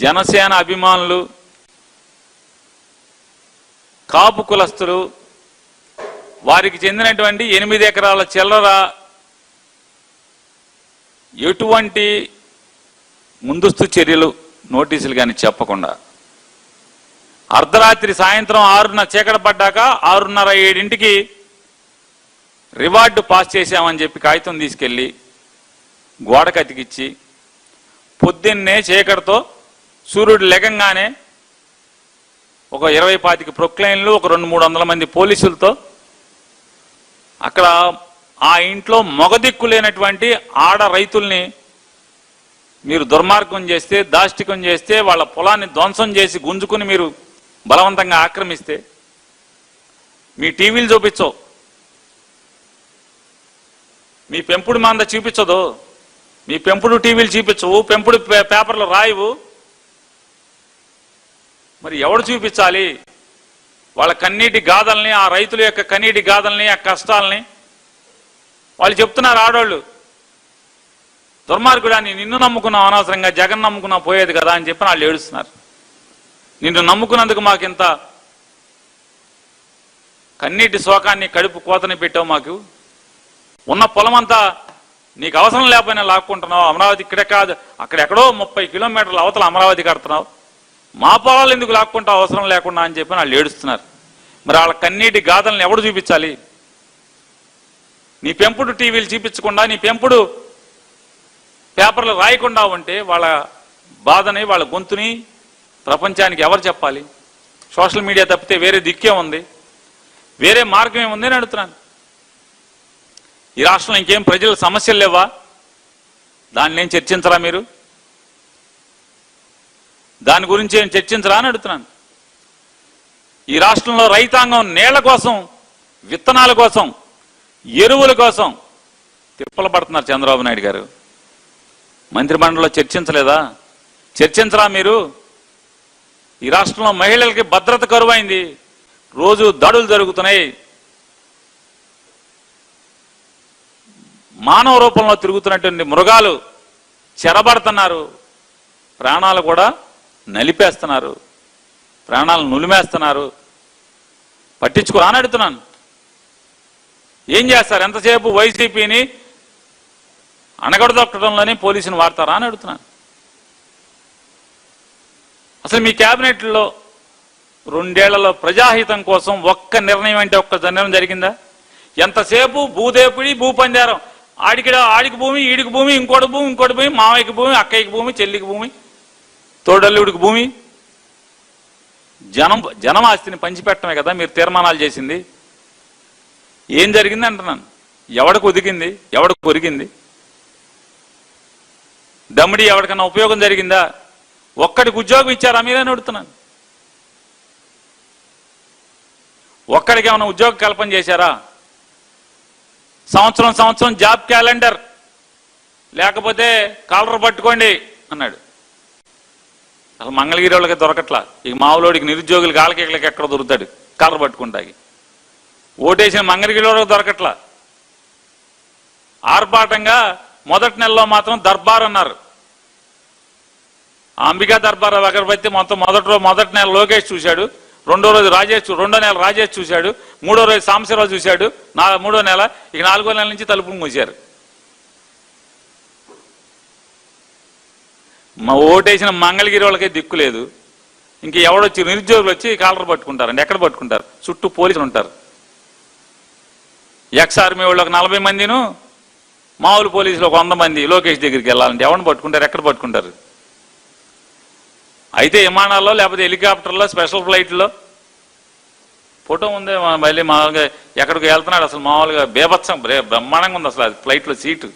జనసేన అభిమానులు, కాపు కులస్తులు, వారికి చెందినటువంటి 8 ఎకరాల చిల్లర ఎటువంటి ముందస్తు చర్యలు నోటీసులు కానీ చెప్పకుండా అర్ధరాత్రి సాయంత్రం 6:30 చీకటి పడ్డాక 6:30-7ంటికి రివార్డు పాస్ చేశామని చెప్పి కాగితం తీసుకెళ్ళి గోడకు అతికిచ్చి పొద్దున్నే చీకటితో సూర్యుడు లెగంగానే ఒక 20-25 ప్రొక్లైన్లు, ఒక 200-300 మంది పోలీసులతో అక్కడ ఆ ఇంట్లో మొగదిక్కు లేనటువంటి ఆడ రైతుల్ని మీరు దుర్మార్గం చేస్తే, దాష్టికం చేస్తే, వాళ్ళ పొలాన్ని ధ్వంసం చేసి గుంజుకుని మీరు బలవంతంగా ఆక్రమిస్తే మీ టీవీలు చూపించవు, మీ పెంపుడు మంద చూపించదు, మీ పెంపుడు టీవీలు చూపించవు, పెంపుడు పేపర్లు రాయవు. మరి ఎవడు చూపించాలి? వాళ్ళ కన్నీటి గాథల్ని, ఆ రైతుల యొక్క కన్నీటి గాథల్ని, ఆ కష్టాలని వాళ్ళు చెప్తున్నారు. ఆడవాళ్ళు దుర్మార్గుడాన్ని నిన్ను నమ్ముకున్నావు, అనవసరంగా జగన్ నమ్ముకున్నావు పోయేది కదా అని చెప్పి వాళ్ళు ఏడుస్తున్నారు. నిన్ను నమ్ముకున్నందుకు మాకింత కన్నీటి శోకాన్ని, కడుపు కోతని పెట్టావు, మాకు ఉన్న పొలం అంతా నీకు అవసరం లేకపోయినా లాక్కుంటున్నావు. అమరావతి ఇక్కడే కాదు, అక్కడెక్కడో 30 కిలోమీటర్ల అవతల అమరావతి కడుతున్నావు, మా పొలాలు ఎందుకు లాక్కుంటావు అవసరం లేకుండా అని చెప్పి వాళ్ళు ఏడుస్తున్నారు. మరి వాళ్ళ కన్నీటి గాథలను ఎవడు చూపించాలి? నీ పెంపుడు టీవీలు చూపించకుండా, నీ పెంపుడు పేపర్లు రాయకుండా ఉంటే వాళ్ళ బాధని, వాళ్ళ గొంతుని ప్రపంచానికి ఎవరు చెప్పాలి? సోషల్ మీడియా తప్పితే వేరే దిక్కే ఉంది, వేరే మార్గం ఏముంది అని అడుగుతున్నాను. ఈ రాష్ట్రంలో ఇంకేం ప్రజల సమస్యలు లేవా? దాన్ని ఏం చర్చించరా మీరు? దాని గురించి ఏం చర్చించరా అని అడుగుతున్నాను. ఈ రాష్ట్రంలో రైతాంగం నీళ్ల కోసం, విత్తనాల కోసం, ఎరువుల కోసం తిప్పలు పడుతున్నారు. చంద్రబాబు నాయుడు గారు మంత్రిమండలిలో చర్చించలేదా? చర్చించరా మీరు? ఈ రాష్ట్రంలో మహిళలకి భద్రత కరువైంది, రోజు దాడులు జరుగుతున్నాయి, మానవ రూపంలో తిరుగుతున్నటువంటి మృగాలు చెరబడుతున్నారు, ప్రాణాలు కూడా నలిపేస్తున్నారు, ప్రాణాలు నులిమేస్తున్నారు. పట్టించుకోరా అని అడుగుతున్నాను. ఏం చేస్తారు? ఎంతసేపు వైసీపీని అణగడదొక్కడంలోనే పోలీసుని వాడతారా అని అడుగుతున్నాను. అసలు మీ క్యాబినెట్లో 2 ఏళ్లలో ప్రజాహితం కోసం ఒక్క నిర్ణయం అంటే ఒక్క నిర్ణయం జరిగిందా? ఎంతసేపు భూదేపుడి, భూపంజారం, ఆడికి భూమి, ఈడికి భూమి, ఇంకోటి భూమి, మామయ్యకి భూమి, అక్కయ్యకి భూమి, చెల్లికి భూమి, తోడల్లుడికి భూమి. జనం ఆస్తిని పంచిపెట్టమే కదా మీరు తీర్మానాలు చేసింది. ఏం జరిగింది అంటున్నాను. ఎవడికి ఒదిగింది? ఎవడికి కొరిగింది? దమ్మిడి ఎవరికన్నా ఉపయోగం జరిగిందా? ఒక్కడికి ఉద్యోగం ఇచ్చారా మీరని అడుగుతున్నాను. ఒక్కడికి ఏమైనా ఉద్యోగ కల్పన చేశారా? సంవత్సరం జాబ్ క్యాలెండర్ లేకపోతే కాలర్ పట్టుకోండి అన్నాడు. అసలు మంగళగిరి వాళ్ళకి దొరకట్లా. ఇక మావులోడికి నిరుద్యోగులకి ఆలకేకలకి ఎక్కడ దొరుకుతాడు కాలర్ పట్టుకుంటాకి. ఓటేసిన మంగళగిరి వాళ్ళకి దొరకట్లా. ఆర్భాటంగా మొదటి నెలలో మాత్రం దర్బార్ అన్నారు. అంబికా దర్బార్ అగరబత్తి మొదటి నెల లోకేష్ చూశాడు, రెండో నెల రాజేష్ చూశాడు, మూడో రోజు సాంబశివరావు చూశాడు, మూడో నెల, ఇక 4వ నెల నుంచి తలుపులు మూసారు. మా ఓటేసిన మంగళగిరి వాళ్ళకే దిక్కు లేదు. ఇంక ఎవడొచ్చి నిరుద్యోగులు వచ్చి కాలర్ పట్టుకుంటారండి. ఎక్కడ పట్టుకుంటారు? చుట్టూ పోలీసులు ఉంటారు. ఎక్స్ ఆర్మీ వాళ్ళు ఒక 40 మందిను, మామూలు పోలీసులు ఒక 100 మంది లోకేష్ దగ్గరికి వెళ్ళాలంటే ఎవరిని పట్టుకుంటారు, ఎక్కడ పట్టుకుంటారు? అయితే విమానాల్లో లేకపోతే హెలికాప్టర్లో స్పెషల్ ఫ్లైట్లో ఫోటో ఉంది మళ్ళీ మామూలుగా ఎక్కడికి వెళ్తున్నాడు అసలు మామూలుగా బేభత్సం బ్రహ్మాండంగా ఉంది అసలు అది ఫ్లైట్లో సీటు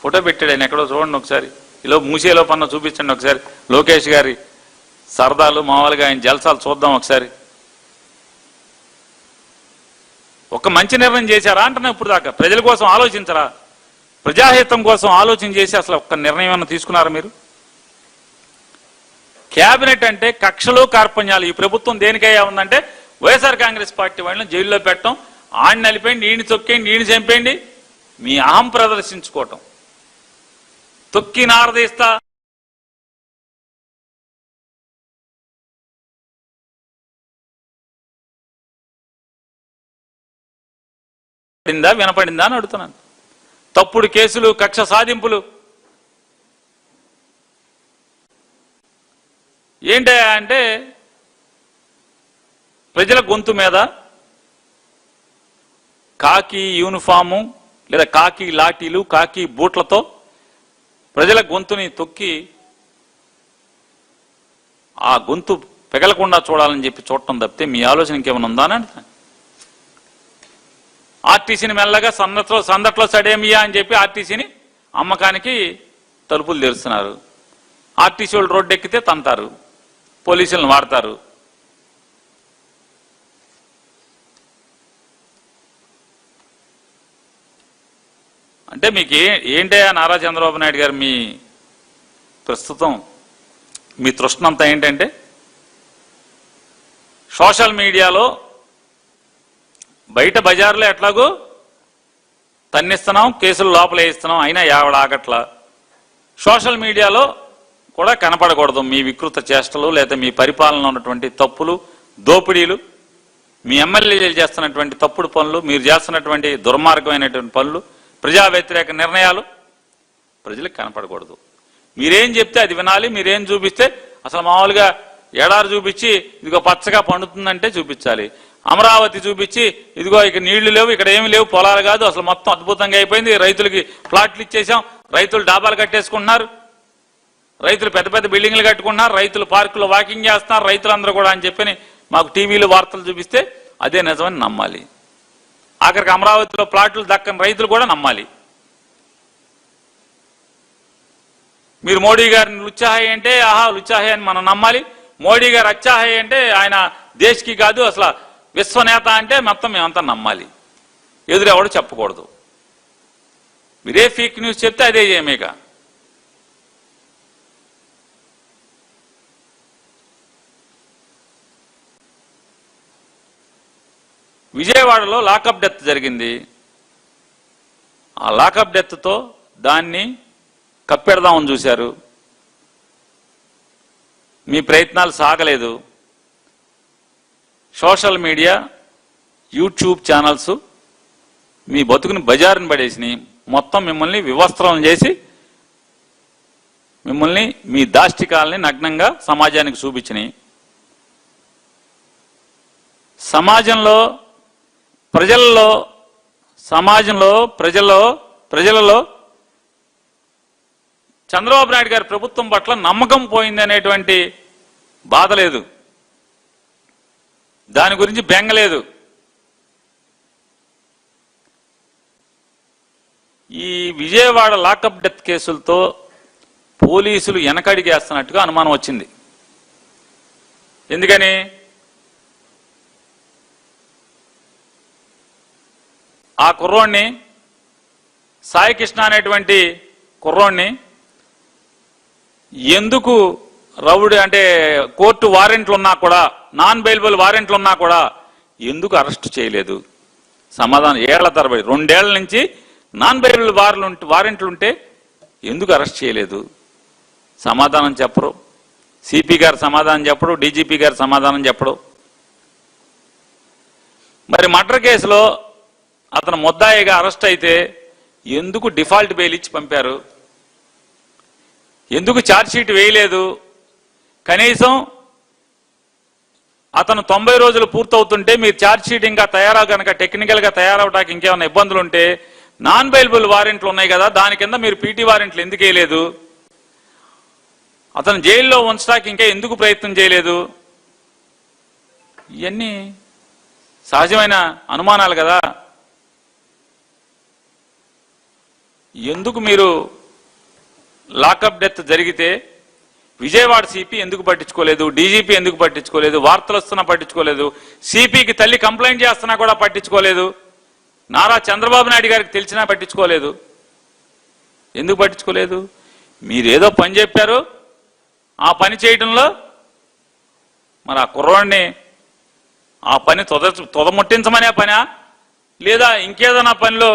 ఫోటో పెట్టాడు ఆయన ఎక్కడో చూడండి ఒకసారి. ఇలా మూసేలో పన్న చూపించండి ఒకసారి లోకేష్ గారి సరదాలు మామూలుగా ఆయన జల్సాలు చూద్దాం ఒకసారి. ఒక మంచి నిర్ణయం చేశారా అంటున్నా ఇప్పుడు దాకా? ప్రజల కోసం ఆలోచించరా? ప్రజాహితం కోసం ఆలోచన చేసి అసలు ఒక్క నిర్ణయం ఏమన్నా తీసుకున్నారా మీరు? క్యాబినెట్ అంటే కక్షలు కార్పణ్యాలు. ఈ ప్రభుత్వం దేనికయ్యా ఉందంటే వైఎస్ఆర్ కాంగ్రెస్ పార్టీ వాళ్ళని జైల్లో పెట్టడం, ఆడిని నలిపేయండి, ఈయన తొక్కేయండి, ఈయన చంపేయండి, మీ అహం ప్రదర్శించుకోవటం. తొక్కి నారదీస్తా వినపడిందా అని అడుగుతున్నాను. తప్పుడు కేసులు, కక్ష సాధింపులు ఏంటయ్యా అంటే ప్రజల గొంతు మీద కాకి యూనిఫాము లేదా కాకి లాఠీలు, కాకి బూట్లతో ప్రజల గొంతుని తొక్కి ఆ గొంతు పెగలకుండా చూడాలని చెప్పి చూడటం తప్పితే మీ ఆలోచన ఇంకేమైనా ఉందా అని అంటున్నాను. ఆర్టీసీని మెల్లగా సందట్లో సడేమియా అని చెప్పి ఆర్టీసీని అమ్మకానికి తలుపులు తెరుస్తున్నారు. ఆర్టీసీ వాళ్ళు రోడ్డు ఎక్కితే తంతారు, పోలీసులను వాడతారు. అంటే మీకు ఏంటయ్యా నారా చంద్రబాబు నాయుడు గారు మీ ప్రస్తుతం మీ తృష్ణంతా ఏంటంటే సోషల్ మీడియాలో బయట బజార్లో ఎట్లాగో తన్నిస్తున్నాం, కేసులు లోపల వేస్తున్నాం, అయినా యావడ ఆగట్లా. సోషల్ మీడియాలో కూడా కనపడకూడదు మీ వికృత చేష్టలు, లేదా మీ పరిపాలన ఉన్నటువంటి తప్పులు, దోపిడీలు, మీ ఎమ్మెల్యేలు చేస్తున్నటువంటి తప్పుడు పనులు, మీరు చేస్తున్నటువంటి దుర్మార్గమైనటువంటి పనులు, ప్రజా వ్యతిరేక నిర్ణయాలు ప్రజలకు కనపడకూడదు. మీరేం చెప్తే అది వినాలి. మీరేం చూపిస్తే అసలు మామూలుగా ఎడారి చూపించి ఇదిగో పచ్చగా పండుతుందంటే చూపించాలి. అమరావతి చూపించి ఇదిగో ఇక్కడ నీళ్లు లేవు, ఇక్కడ ఏమి లేవు, పొలాలు కాదు, అసలు మొత్తం అద్భుతంగా అయిపోయింది, రైతులకి ప్లాట్లు ఇచ్చేసాం, రైతులు డాబాలు కట్టేసుకుంటున్నారు, రైతులు పెద్ద పెద్ద బిల్డింగ్లు కట్టుకుంటున్నారు, రైతులు పార్కులో వాకింగ్ చేస్తున్నారు, రైతులందరూ కూడా అని చెప్పని మాకు టీవీలో వార్తలు చూపిస్తే అదే నిజమని నమ్మాలి. ఆఖరికి అమరావతిలో ప్లాట్లు దక్కని రైతులు కూడా నమ్మాలి. మీరు మోడీ గారిని లుచ్చాహాయి అంటే ఆహా లుచ్చాహాయి అని మనం నమ్మాలి. మోడీ గారు అచ్చాహాయి అంటే ఆయన దేశ్కి కాదు అసలు విశ్వనేత అంటే మొత్తం మేమంతా నమ్మాలి. ఎదురెవడు చెప్పకూడదు. మీరే ఫేక్ న్యూస్ చెప్తే అదే చేయమేక. విజయవాడలో లాకప్ డెత్ జరిగింది. ఆ లాకప్ డెత్తో దాన్ని కప్పెడదామని చూశారు. మీ ప్రయత్నాలు సాగలేదు. సోషల్ మీడియా, యూట్యూబ్ ఛానల్స్ మీ బతుకుని బజారుని పడేసినాయి. మొత్తం మిమ్మల్ని వివస్త్రం చేసి మిమ్మల్ని మీ దాష్టికాలని నగ్నంగా సమాజానికి చూపించినాయి. సమాజంలో ప్రజలలో చంద్రబాబు నాయుడు గారి ప్రభుత్వం పట్ల నమ్మకం పోయింది అనేటువంటి బాధ లేదు, దాని గురించి బెంగలేదు. ఈ విజయవాడ లాకప్ డెత్ కేసులతో పోలీసులు వెనకడిగేస్తున్నట్టుగా అనుమానం వచ్చింది. ఎందుకని? ఆ కుర్రోడ్ని, సాయి కృష్ణ అనేటువంటి కుర్రోడ్ని ఎందుకు రౌడీ అంటే కోర్టు వారెంట్లు ఉన్నా కూడా, నాన్ బెయిలబుల్ వారెంట్లు ఉన్నా కూడా ఎందుకు అరెస్ట్ చేయలేదు? సమాధానం ఏళ్ల తరబడి 2 ఏళ్ల నుంచి నాన్ బెయిలబుల్ వారెంట్లు ఉంటే ఎందుకు అరెస్ట్ చేయలేదు? సమాధానం చెప్పరు. సిపి గారు సమాధానం చెప్పడు, డీజీపీ గారు సమాధానం చెప్పడు. మరి మర్డర్ కేసులో అతను ముద్దాయిగా అరెస్ట్ అయితే ఎందుకు డిఫాల్ట్ బెయిల్ ఇచ్చి పంపారు? ఎందుకు ఛార్జ్షీట్ వేయలేదు? కనీసం అతను 90 రోజులు పూర్తవుతుంటే మీరు ఛార్జ్షీట్ ఇంకా కనుక టెక్నికల్గా తయారవడానికి ఇంకేమైనా ఇబ్బందులు ఉంటే నాన్ బెయిలబుల్ వారెంట్లు ఉన్నాయి కదా, దాని కింద మీరు పీటీ వారెంట్లు ఎందుకు వేయలేదు? అతను జైల్లో ఉంచడానికి ఇంకా ఎందుకు ప్రయత్నం చేయలేదు? ఇవన్నీ సహజమైన అనుమానాలు కదా. ఎందుకు మీరు లాకప్ డెత్ జరిగితే విజయవాడ సిపి ఎందుకు పట్టించుకోలేదు? డీజీపీ ఎందుకు పట్టించుకోలేదు? వార్తలు వస్తున్నా పట్టించుకోలేదు. సిపికి తల్లి కంప్లైంట్ చేస్తున్నా కూడా పట్టించుకోలేదు. నారా చంద్రబాబు నాయుడు గారికి తెలిసినా పట్టించుకోలేదు. ఎందుకు పట్టించుకోలేదు? మీరేదో పని చెప్పారు, ఆ పని చేయడంలో మరి ఆ కుర్రాడిని ఆ పని తొదముట్టించమనే పనా, లేదా ఇంకేదైనా పనిలో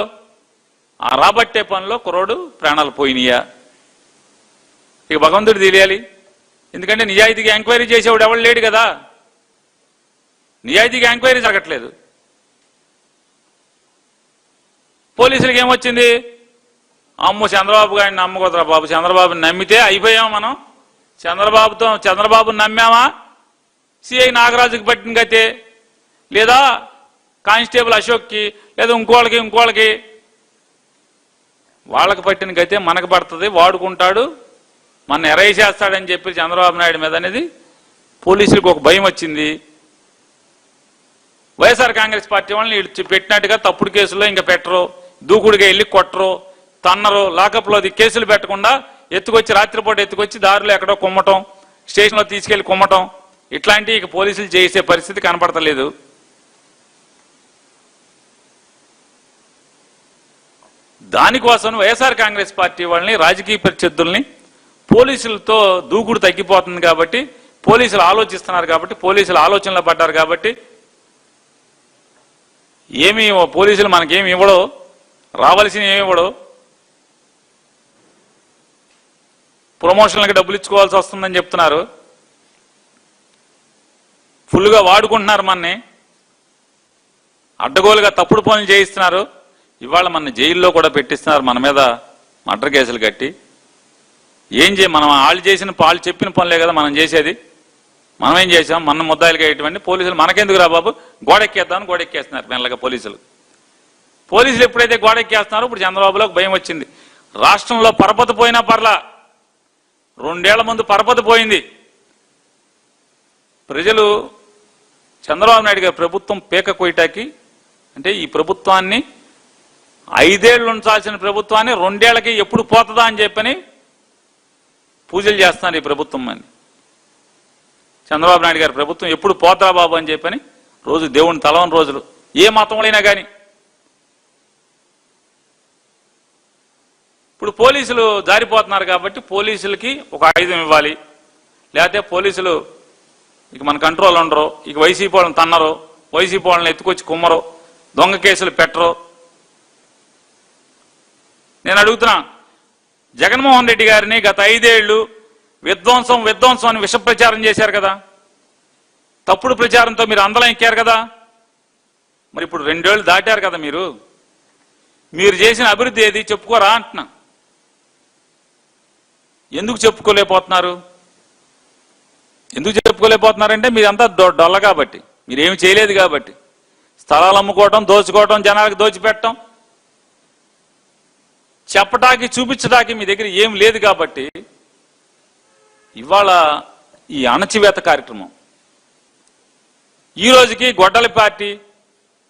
ఆ రాబట్టే పనిలో కుర్రోడు ప్రాణాలు పోయినాయా? ఇక భగవంతుడు తెలియాలి. ఎందుకంటే నిజాయితీగా ఎంక్వైరీ చేసేవాడు ఎవడు లేడు కదా. నిజాయితీగా ఎంక్వైరీ జరగట్లేదు. పోలీసులకి ఏమొచ్చింది? అమ్ము చంద్రబాబు గారిని నమ్మకూడదురా బాబు, చంద్రబాబుని నమ్మితే అయిపోయాం మనం, చంద్రబాబుని నమ్మామా సిఐ నాగరాజుకి పట్టిన గతే, లేదా కానిస్టేబుల్ అశోక్కి, లేదా ఇంకోళ్ళకి వాళ్ళకి పట్టిన గతే మనకు పడుతుంది. వాడుకుంటాడు, మన ఎరైజ్ చేస్తాడని చెప్పి చంద్రబాబు నాయుడు మీద అనేది పోలీసులకు ఒక భయం వచ్చింది. వైఎస్ఆర్ కాంగ్రెస్ పార్టీ వాళ్ళని పెట్టినట్టుగా తప్పుడు కేసుల్లో ఇంకా పెట్టరు, దూకుడుగా వెళ్ళి కొట్టరు, తన్నరు, లాకప్లో కేసులు పెట్టకుండా ఎత్తుకొచ్చి రాత్రిపూట ఎత్తుకొచ్చి దారిలో ఎక్కడో కుమ్మటం, స్టేషన్లో తీసుకెళ్లి కుమ్మటం, ఇట్లాంటివి ఇక పోలీసులు చేసే పరిస్థితి కనపడతలేదు. దానికోసం వైఎస్ఆర్ కాంగ్రెస్ పార్టీ వాళ్ళని, రాజకీయ ప్రత్యర్థుల్ని, పోలీసులతో దూకుడు తగ్గిపోతుంది కాబట్టి, పోలీసులు ఆలోచిస్తున్నారు కాబట్టి, పోలీసులు ఆలోచనలో పడ్డారు కాబట్టి, ఏమి పోలీసులు మనకేమి ఇవ్వడో, రావాల్సిన ఏమి ఇవ్వడో, ప్రమోషన్లకి డబ్బులు ఇచ్చుకోవాల్సి వస్తుందని చెప్తున్నారు. ఫుల్గా వాడుకుంటున్నారు, మనని అడ్డగోలుగా తప్పుడు పనులు చేయిస్తున్నారు. ఇవాళ మన జైల్లో కూడా పెట్టిస్తున్నారు, మన మీద మర్డర్ కేసులు కట్టి. మనం వాళ్ళు చెప్పిన పనులే కదా మనం చేసేది. మనం ఏం చేసాం? మన ముద్దాయిలుగా ఇటువంటి పోలీసులు మనకెందుకు రా బాబు, గోడెక్కేద్దామని గోడెక్కేస్తున్నారు మెల్లగా పోలీసులు. ఎప్పుడైతే గోడెక్కేస్తున్నారో ఇప్పుడు చంద్రబాబులోకి భయం వచ్చింది. రాష్ట్రంలో పరపతి పోయినా పర్లా, 2 ఏళ్ల ముందు పరపతి పోయింది. ప్రజలు చంద్రబాబు నాయుడు గారి ప్రభుత్వం పేక కొయ్యటాకి, అంటే ఈ ప్రభుత్వాన్ని 5 ఏళ్ళు ఉంచాల్సిన ప్రభుత్వాన్ని 2 ఏళ్లకి ఎప్పుడు పోతుందా అని చెప్పని పూజలు చేస్తున్నారు ఈ ప్రభుత్వం అని. చంద్రబాబు నాయుడు గారి ప్రభుత్వం ఎప్పుడు పోతా బాబు అని చెప్పని రోజు దేవుని తలవని రోజులు, ఏ మతంలోనైనా కానీ. ఇప్పుడు పోలీసులు జారిపోతున్నారు కాబట్టి పోలీసులకి ఒక ఆయుధం ఇవ్వాలి, లేకపోతే పోలీసులు ఇక మన కంట్రోల్ ఉండరు, ఇక వైసీపీ వాళ్ళని తన్నరు, వైసీపీ వాళ్ళని ఎత్తుకొచ్చి కుమ్మరు, దొంగ కేసులు పెట్టరు. నేను అడుగుతున్నా, జగన్మోహన్ రెడ్డి గారిని గత 5 ఏళ్లు విధ్వంసం అని విష ప్రచారం చేశారు కదా, తప్పుడు ప్రచారంతో మీరు అందలం ఎక్కారు కదా. మరి ఇప్పుడు 2 ఏళ్లు దాటారు కదా, మీరు చేసిన అభివృద్ధి ఏది చెప్పుకోరా అంటున్నా. ఎందుకు చెప్పుకోలేకపోతున్నారు? ఎందుకు చెప్పుకోలేకపోతున్నారంటే మీరంతా డొల్ల కాబట్టి, మీరేమి చేయలేదు కాబట్టి. స్థలాలు అమ్ముకోవటం, దోచుకోవటం, జనాలకు దోచిపెట్టడం, చెప్పటానికి చూపించడానికి మీ దగ్గర ఏం లేదు కాబట్టి ఇవాళ ఈ అణచివేత కార్యక్రమం. ఈ రోజుకి గొడ్డలి పార్టీ,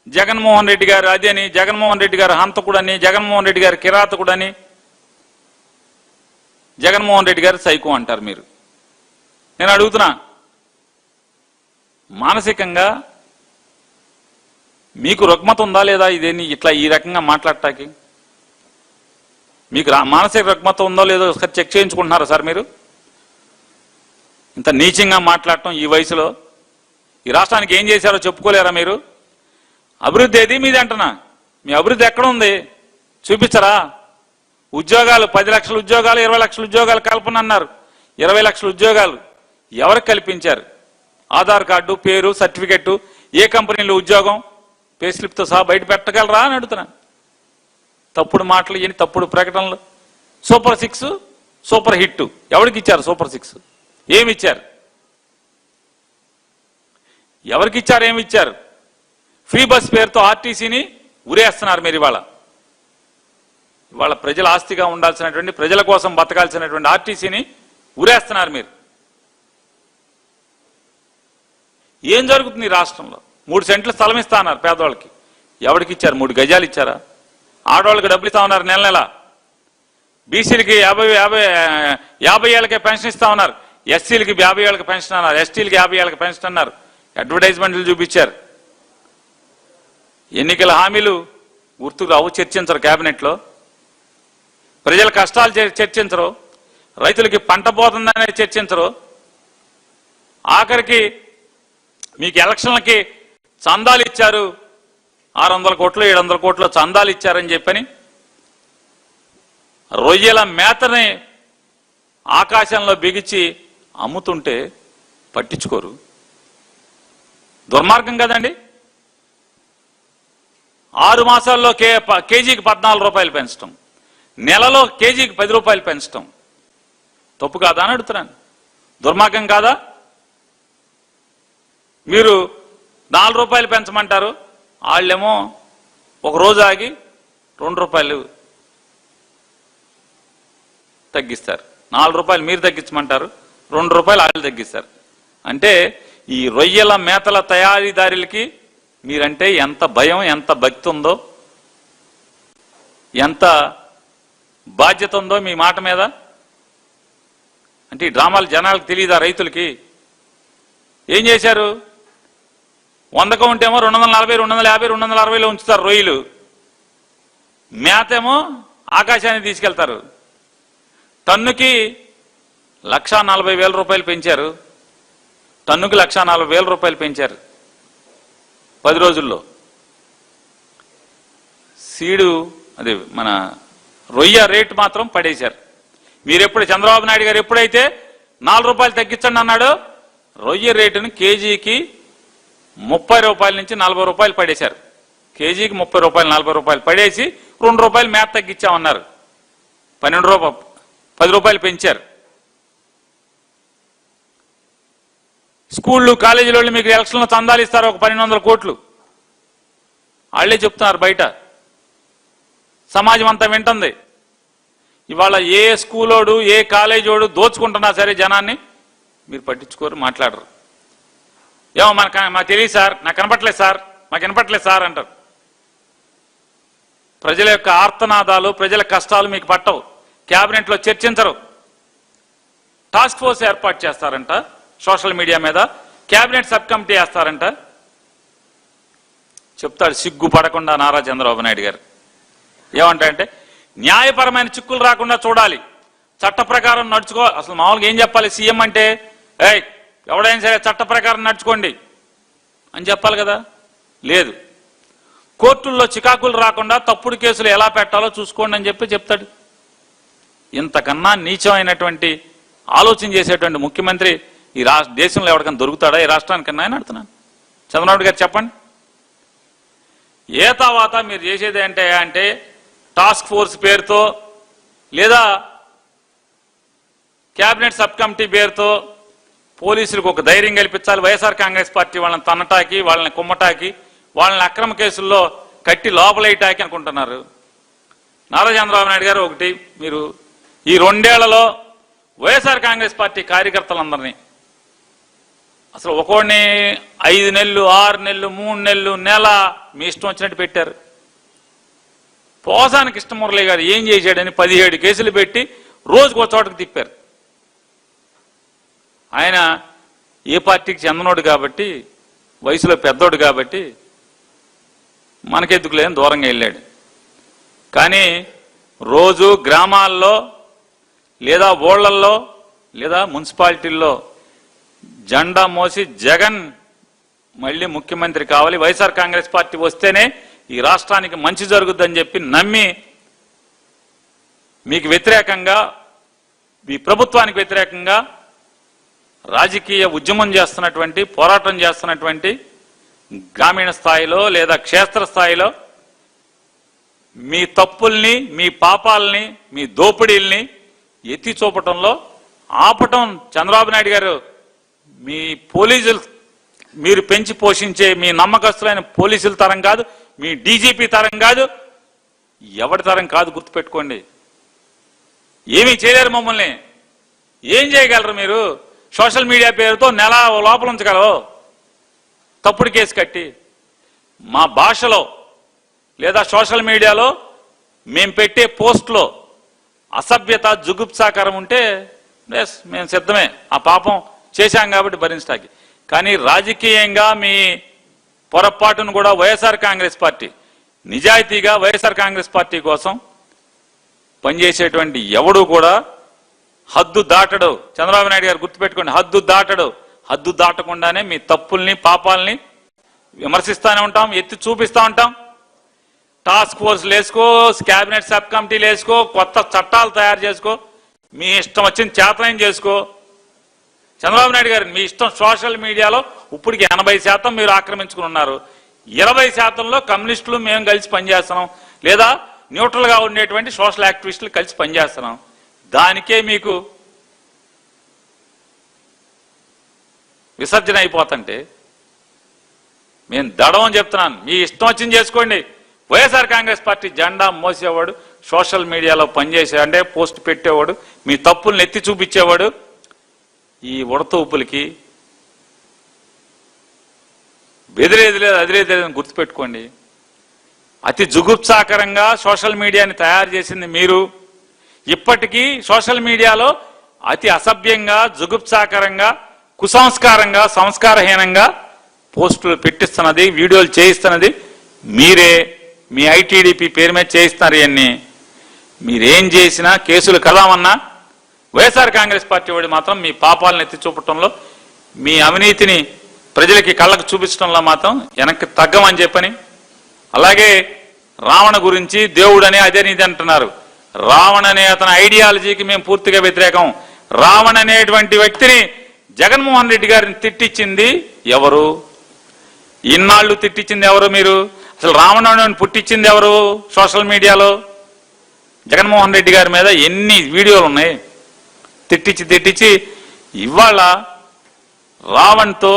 జగన్మోహన్ రెడ్డి గారు అదని, జగన్మోహన్ రెడ్డి గారు హంతకుడని, జగన్మోహన్ రెడ్డి గారు కిరాతకుడని, జగన్మోహన్ రెడ్డి గారు సైకో అంటారు మీరు. నేను అడుగుతున్నా, మానసికంగా మీకు రుగ్మత ఉందా లేదా ఇదేని ఇట్లా ఈ రకంగా మాట్లాడటానికి? మీకు మానసిక రుగ్మత ఉందో లేదో ఒకసారి చెక్ చేయించుకుంటున్నారా సార్ మీరు? ఇంత నీచంగా మాట్లాడటం ఈ వయసులో. ఈ రాష్ట్రానికి ఏం చేశారో చెప్పుకోలేరా మీరు? అభివృద్ధి ఏది మీది అంటున్నా. మీ అభివృద్ధి ఎక్కడ ఉంది చూపించరా? ఉద్యోగాలు 10 లక్షల ఉద్యోగాలు, 20 లక్షల ఉద్యోగాలు కల్పన అన్నారు. 20 లక్షల ఉద్యోగాలు ఎవరికి కల్పించారు? ఆధార్ కార్డు, పేరు, సర్టిఫికెట్, ఏ కంపెనీలో ఉద్యోగం, పే స్లిప్తో సహా బయట పెట్టగలరా అని అడుగుతున్నా. తప్పుడు మాటలు, ఇవన్నీ తప్పుడు ప్రకటనలు. సూపర్ 6, సూపర్ హిట్ ఎవరికి ఇచ్చారు? సూపర్ 6 ఏమి ఇచ్చారు? ఎవరికి ఇచ్చారు? ఏమి ఇచ్చారు? ఫ్రీ బస్ పేరుతో ఆర్టీసీని ఉరేస్తున్నారు మీరు. ఇవాళ వాళ్ళ ప్రజల ఆస్తిగా ఉండాల్సినటువంటి, ప్రజల కోసం బతకాల్సినటువంటి ఆర్టీసీని ఊరేస్తున్నారు మీరు. ఏం జరుగుతుంది ఈ రాష్ట్రంలో? 3 సెంట్ల స్థలం ఇస్తా అన్నారు పేదవాళ్ళకి. ఎవరికి ఇచ్చారు? 3 గజాలు ఇచ్చారా? ఆడవాళ్ళకి డబ్బులు ఇస్తా ఉన్నారు నెల నెల. బీసీలకి 50 ఏళ్ళకే పెన్షన్ ఇస్తా ఉన్నారు. ఎస్సీలకి 50 ఏళ్ళకి పెన్షన్ అన్నారు. ఎస్టీలకి 50 ఏళ్ళకి పెన్షన్ అన్నారు. అడ్వర్టైజ్మెంట్లు చూపించారు. ఎన్నికల హామీలు గుర్తుకు రావు, చర్చించరు కేబినెట్లో. ప్రజల కష్టాలు చర్చించరు. రైతులకి పంట పోతుందనే చర్చించరు. ఆఖరికి మీకు ఎలక్షన్లకి చందాలు ఇచ్చారు, 600 కోట్లు 700 కోట్లు చందాలు ఇచ్చారని చెప్పని రొయ్యల మేతని ఆకాశంలో బిగించి అమ్ముతుంటే పట్టించుకోరు. దుర్మార్గం కదండి. 6 మాసాల్లో కేజీకి 14 రూపాయలు పెంచడం, నెలలో కేజీకి 10 రూపాయలు పెంచడం తప్పు కాదా అని అడుగుతున్నాను. దుర్మార్గం కాదా? మీరు 4 రూపాయలు పెంచమంటారు, వాళ్ళేమో ఒక రోజు ఆగి 2 రూపాయలు తగ్గిస్తారు. 4 రూపాయలు మీరు తగ్గించమంటారు, 2 రూపాయలు వాళ్ళు తగ్గిస్తారు. అంటే ఈ రొయ్యల మేతల తయారీదారులకి మీరంటే ఎంత భయం, ఎంత భక్తి ఉందో, ఎంత బాధ్యత ఉందో మీ మాట మీద. అంటే ఈ డ్రామాలు జనాలకు తెలియదా? రైతులకి ఏం చేశారు? 100 ఉంటేమో 240, 250, 260లో ఉంచుతారు రొయ్యలు. మేతేమో ఆకాశాన్ని తీసుకెళ్తారు. టన్నుకి 1,40,000 రూపాయలు పెంచారు. టన్నుకి 1,40,000 రూపాయలు పెంచారు 10 రోజుల్లో. సీడు అదే మన రొయ్య రేటు మాత్రం పడేశారు. మీరెప్పుడు చంద్రబాబు నాయుడు గారు ఎప్పుడైతే 4 రూపాయలు తగ్గించండి అన్నాడో, రొయ్య రేటును కేజీకి 30 రూపాయల నుంచి 40 రూపాయలు పడేశారు. కేజీకి 30 రూపాయలు 40 రూపాయలు పడేసి 2 రూపాయలు మేత తగ్గించామన్నారు. 10 రూపాయలు పెంచారు. స్కూళ్ళు కాలేజీలో మీకు ఎలక్షన్లో చందాలు ఇస్తారు, ఒక 1,200 కోట్లు. వాళ్లే చెప్తున్నారు బయట, సమాజం అంతా వింటుంది. ఇవాళ ఏ స్కూలోడు ఏ కాలేజోడు దోచుకుంటున్నా సరే జనాన్ని మీరు పట్టించుకోరు, మాట్లాడరు. ఏమో మాకు తెలియదు సార్, నాకు కనపట్లేదు సార్, మాకు వినపట్లేదు సార్ అంటారు. ప్రజల యొక్క ఆర్తనాదాలు, ప్రజల కష్టాలు మీకు పట్టవు. క్యాబినెట్లో చర్చించరు. టాస్క్ ఫోర్స్ ఏర్పాటు చేస్తారంట సోషల్ మీడియా మీద, క్యాబినెట్ సబ్ కమిటీ వేస్తారంట. చెప్తాడు సిగ్గుపడకుండా నారా చంద్రబాబు నాయుడు గారు. ఏమంటారంటే న్యాయపరమైన చిక్కులు రాకుండా చూడాలి, చట్ట ప్రకారం నడుచుకో. అసలు మామూలుగా ఏం చెప్పాలి సీఎం అంటే? ఎవడైనా సరే చట్ట ప్రకారం నడుచుకోండి అని చెప్పాలి కదా. లేదు, కోర్టుల్లో చికాకులు రాకుండా తప్పుడు కేసులు ఎలా పెట్టాలో చూసుకోండి అని చెప్తాడు. ఇంతకన్నా నీచమైనటువంటి ఆలోచన చేసేటువంటి ముఖ్యమంత్రి ఈ దేశంలో ఎవరికైనా దొరుకుతాడా? ఈ రాష్ట్రానికన్నా అని అడుగుతున్నాను. చంద్రబాబు గారు చెప్పండి. ఏ తర్వాత మీరు చేసేది అంటే టాస్క్ ఫోర్స్ పేరుతో లేదా క్యాబినెట్ సబ్ కమిటీ పేరుతో పోలీసులకు ఒక ధైర్యం కల్పించాలి. వైఎస్ఆర్ కాంగ్రెస్ పార్టీ వాళ్ళని తన్నటాకి, వాళ్ళని కుమ్మటాకి, వాళ్ళని అక్రమ కేసుల్లో కట్టి లోపలేయటాకి అనుకుంటున్నారు. నారా చంద్రబాబు నాయుడు గారు ఒకటి, మీరు ఈ 2 ఏళ్లలో వైఎస్ఆర్ కాంగ్రెస్ పార్టీ కార్యకర్తలందరినీ అసలు ఒక్కోడిని 5 నెలలు, 6 నెలలు, 3 నెలలు, నెల మీ ఇష్టం వచ్చినట్టు పెట్టారు. పోసాని కృష్ణమురళి గారు ఏం చేశాడని 17 కేసులు పెట్టి రోజుకు ఒక చోటకు తిప్పారు. ఆయన ఏ పార్టీకి చెందనోడు కాబట్టి, వయసులో పెద్దోడు కాబట్టి మనకెందుకులేని దూరంగా వెళ్ళాడు. కానీ రోజు గ్రామాల్లో లేదా ఊళ్ళల్లో లేదా మున్సిపాలిటీల్లో జెండా మోసి జగన్ మళ్ళీ ముఖ్యమంత్రి కావాలి, వైఎస్ఆర్ కాంగ్రెస్ పార్టీ వస్తేనే ఈ రాష్ట్రానికి మంచి జరుగుద్దని చెప్పి నమ్మి మీకు వ్యతిరేకంగా, మీ ప్రభుత్వానికి వ్యతిరేకంగా రాజకీయ ఉద్యమం చేస్తున్నటువంటి, పోరాటం చేస్తున్నటువంటి గ్రామీణ స్థాయిలో లేదా క్షేత్ర స్థాయిలో మీ తప్పుల్ని, మీ పాపాలని, మీ దోపిడీల్ని ఎత్తి చూపటంలో ఆపటం చంద్రబాబు నాయుడు గారు, మీ పోలీసులు మీరు పెంచి పోషించే మీ నమ్మకస్తులైన పోలీసుల తరం కాదు, మీ డీజీపీ తరం కాదు, ఎవరి తరం కాదు, గుర్తుపెట్టుకోండి. ఏమీ చేయలేరు మమ్మల్ని. ఏం చేయగలరు మీరు? సోషల్ మీడియా పేరుతో నెల లోపల ఉంచగలరు తప్పుడు కేసు కట్టి. మా భాషలో లేదా సోషల్ మీడియాలో మేము పెట్టే పోస్ట్లో అసభ్యత జుగుప్సాకరం ఉంటే మేము సిద్ధమే, ఆ పాపం చేశాం కాబట్టి భరించడానికి. కానీ రాజకీయంగా మీ పొరపాటును కూడా వైఎస్ఆర్ కాంగ్రెస్ పార్టీ నిజాయితీగా వైఎస్ఆర్ కాంగ్రెస్ పార్టీ కోసం పనిచేసేటువంటి ఎవడు కూడా హద్దు దాటడు. చంద్రబాబు నాయుడు గారు గుర్తుపెట్టుకోండి, హద్దు దాటడు. హద్దు దాటకుండానే మీ తప్పుల్ని పాపాలని విమర్శిస్తూనే ఉంటాం, ఎత్తి చూపిస్తూ ఉంటాం. టాస్క్ ఫోర్స్లు వేసుకో, క్యాబినెట్ సబ్ కమిటీలు వేసుకో, కొత్త చట్టాలు తయారు చేసుకో, మీ ఇష్టం వచ్చిన చేతనం చేసుకో. చంద్రబాబు నాయుడు గారు మీ ఇష్టం. సోషల్ మీడియాలో ఇప్పటికి 80% మీరు ఆక్రమించుకుని ఉన్నారు. 20%లో కమ్యూనిస్టులు మేము కలిసి పనిచేస్తున్నాం, లేదా న్యూట్రల్గా ఉండేటువంటి సోషల్ యాక్టివిస్టులు కలిసి పనిచేస్తున్నాం. దానికే మీకు విసర్జన అయిపోతుంటే నేను దడవని చెప్తున్నాను. మీ ఇష్టం వచ్చింది చేసుకోండి. వైఎస్ఆర్ కాంగ్రెస్ పార్టీ జెండా మోసేవాడు, సోషల్ మీడియాలో పనిచేసే అంటే పోస్ట్ పెట్టేవాడు, మీ తప్పుల్ని ఎత్తి చూపించేవాడు. ఈ ఉడతూపులకి బెదిరేది లేదు, అదిరేది లేదని గుర్తుపెట్టుకోండి. అతి జుగుప్సాకరంగా సోషల్ మీడియాని తయారు చేసింది మీరు. ఇప్పటికీ సోషల్ మీడియాలో అతి అసభ్యంగా, జుగుప్సాకరంగా, కుసంస్కారంగా, సంస్కారహీనంగా పోస్టులు పెట్టిస్తున్నది, వీడియోలు చేయిస్తున్నది మీరే. మీ ఐటీడీపీ పేరు మీద చేయిస్తున్నారు. ఇవన్నీ మీరేం చేసినా కేసులు కదామన్నా వైఎస్ఆర్ కాంగ్రెస్ పార్టీ వాడు మాత్రం మీ పాపాలను ఎత్తి చూపటంలో, మీ అవినీతిని ప్రజలకి కళ్ళకు చూపించడంలో మాత్రం వెనక్కి తగ్గమని చెప్పని. అలాగే రావణ గురించి దేవుడని అదే నీది అంటున్నారు. రావణ అనే అతని ఐడియాలజీకి మేము పూర్తిగా వ్యతిరేకం. రావణ అనేటువంటి వ్యక్తిని జగన్మోహన్ రెడ్డి గారిని తిట్టించింది ఎవరు? ఇన్నాళ్ళు తిట్టించింది ఎవరు? మీరు అసలు రావణుని పుట్టించింది ఎవరు? సోషల్ మీడియాలో జగన్మోహన్ రెడ్డి గారి మీద ఎన్ని వీడియోలు ఉన్నాయి తిట్టించి. ఇవాళ రావణ్తో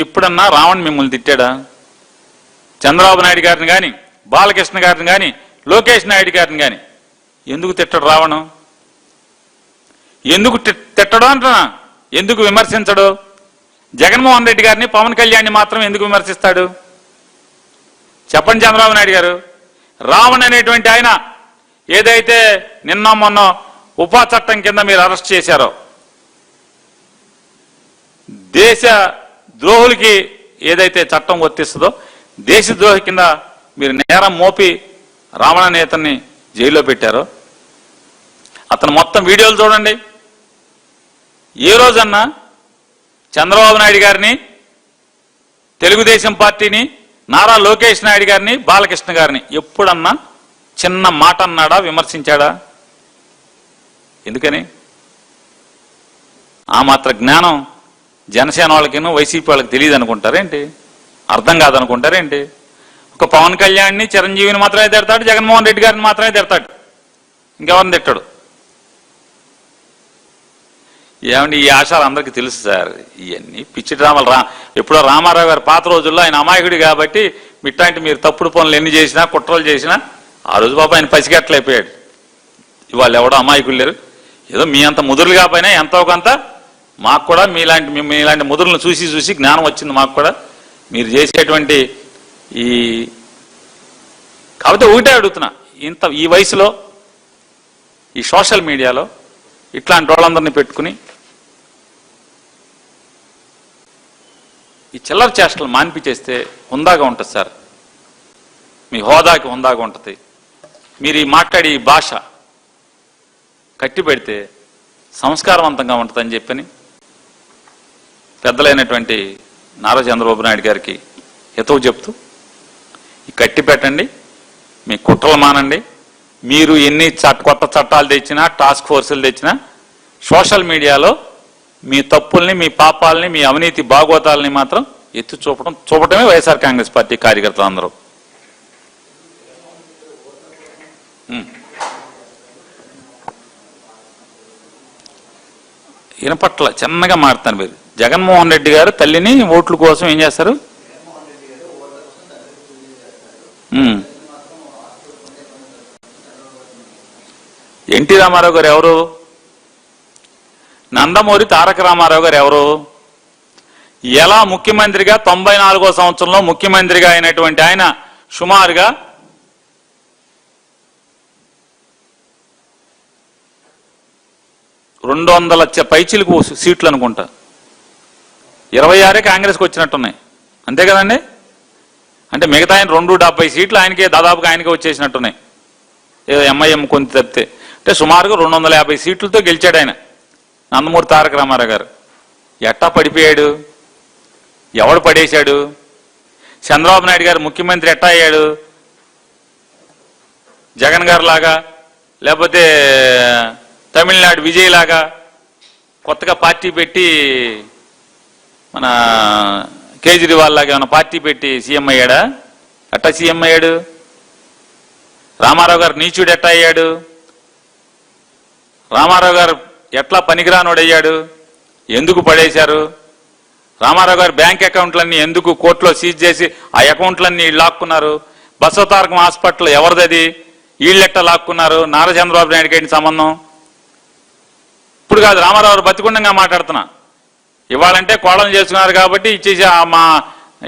ఇప్పుడన్నా రావణ్ మిమ్మల్ని తిట్టాడా? చంద్రబాబు నాయుడు గారిని కానీ, బాలకృష్ణ గారిని కానీ, లోకేష్ నాయుడు గారిని కానీ ఎందుకు తిట్టడు రావణం? ఎందుకు తిట్టడం అంటున్నా? ఎందుకు విమర్శించడు? జగన్మోహన్ రెడ్డి గారిని, పవన్ కళ్యాణ్ని మాత్రం ఎందుకు విమర్శిస్తాడు? చెప్పండి చంద్రబాబు నాయుడు గారు. రావణ్ అనేటువంటి ఆయన ఏదైతే నిన్న మొన్న ఉపా చట్టం కింద మీరు అరెస్ట్ చేశారో, దేశ ద్రోహులకి ఏదైతే చట్టం వర్తిస్తుందో దేశద్రోహి కింద మీరు నేరం మోపి రావణ నేతని జైల్లో పెట్టారో, అతను మొత్తం వీడియోలు చూడండి. ఏ రోజన్నా చంద్రబాబు నాయుడు గారిని, తెలుగుదేశం పార్టీని, నారా లోకేష్ నాయుడు గారిని, బాలకృష్ణ గారిని ఎప్పుడన్నా చిన్న మాట అన్నాడా? విమర్శించాడా? ఎందుకని? ఆ మాత్ర జ్ఞానం జనసేన వాళ్ళకిను వైసీపీ వాళ్ళకి తెలియదు అనుకుంటారేంటి? అర్థం కాదనుకుంటారేంటి? ఒక పవన్ కళ్యాణ్ని, చిరంజీవిని మాత్రమే తిడతాడు, జగన్మోహన్ రెడ్డి గారిని మాత్రమే తిడతాడు, ఇంకెవరిని తిట్టాడు. ఏమండి ఈ ఆశాలు అందరికీ తెలుసు సార్. ఇవన్నీ పిచ్చి డ్రామాలు. ఎప్పుడో రామారావు గారు పాత రోజుల్లో ఆయన అమాయకుడు కాబట్టి ఇట్లాంటి మీరు తప్పుడు పనులు ఎన్ని చేసినా, కుట్రలు చేసినా ఆ రోజు బాబు ఆయన పసిగట్టలైపోయాడు. ఇవాళ ఎవడో అమాయకులు లేరు. ఏదో మీ అంత ముదురులు కాకపోయినా ఎంతో కొంత మాకు కూడా మీలాంటి ముదురులను చూసి జ్ఞానం వచ్చింది మాకు కూడా. మీరు చేసేటువంటి ఈ కాకపోతే ఒకటే అడుగుతున్నా, ఈ వయసులో ఈ సోషల్ మీడియాలో ఇట్లాంటి వాళ్ళందరినీ పెట్టుకుని ఈ చిల్లర చేష్టలు మాన్పించేస్తే హుందాగా ఉంటుంది సార్. మీ హోదాకి హుందాగా ఉంటుంది. మీరు ఈ మాట్లాడే ఈ భాష కట్టి పెడితే సంస్కారవంతంగా ఉంటుందని చెప్పని పెద్దలైనటువంటి నారా చంద్రబాబు నాయుడు గారికి హితవు చెప్తూ ఈ కట్టి పెట్టండి, మీ కుట్రలు మానండి. మీరు ఎన్ని కొత్త చట్టాలు తెచ్చినా, టాస్క్ ఫోర్సులు తెచ్చినా సోషల్ మీడియాలో మీ తప్పుల్ని, మీ పాపాలని, మీ అవినీతి భాగోతాలని మాత్రం ఎత్తి చూపటమే వైఎస్ఆర్ కాంగ్రెస్ పార్టీ కార్యకర్తలు అందరూ. వినపట్ల చిన్నగా మారుతాను. మీరు జగన్మోహన్ రెడ్డి గారు తల్లిని ఓట్ల కోసం ఏం చేస్తారు? ఎన్టీ రామారావు గారు ఎవరు? నందమూరి తారక రామారావు గారు ఎవరు? ఎలా ముఖ్యమంత్రిగా 94వ సంవత్సరంలో ముఖ్యమంత్రిగా అయినటువంటి ఆయన సుమారుగా 200 పైచిలకు సీట్లు అనుకుంటా, 26 కాంగ్రెస్కి వచ్చినట్టున్నాయి, అంతే కదండి? అంటే మిగతా ఆయన 270 సీట్లు ఆయనకే దాదాపుగా ఆయనకే వచ్చేసినట్టున్నాయి, ఏదో ఎంఐఎం కొంత తప్పితే. అంటే సుమారుగా 250 సీట్లతో గెలిచాడు ఆయన నందమూరి తారక రామారావు గారు. ఎట్టా పడిపోయాడు? ఎవడు పడేశాడు? చంద్రబాబు నాయుడు గారు ముఖ్యమంత్రి ఎట్టా అయ్యాడు? జగన్ గారు లాగా, లేకపోతే తమిళనాడు విజయ్ లాగా కొత్తగా పార్టీ పెట్టి, మన కేజ్రీవాల్ లాగా ఏమైనా పార్టీ పెట్టి సీఎం అయ్యాడా? ఎట్టా సీఎం అయ్యాడు? రామారావు గారు నీచుడు ఎట్టా అయ్యాడు? రామారావు గారు ఎట్లా పనికిరానోడు అయ్యాడు? ఎందుకు పడేశారు? రామారావు గారు బ్యాంక్ అకౌంట్లన్నీ ఎందుకు కోర్టులో సీజ్ చేసి ఆ అకౌంట్లన్నీ లాక్కున్నారు? బసవతారకం హాస్పిటల్ ఎవరిదది? వీళ్ళెట్ట లాక్కున్నారు? నారా చంద్రబాబు నాయుడుకి ఏంటి సంబంధం? ఇప్పుడు కాదు, రామారావు గారు బతికుండంగా మాట్లాడుతున్నా. ఇవాళంటే కోళం చేసుకున్నారు కాబట్టి ఇచ్చేసి మా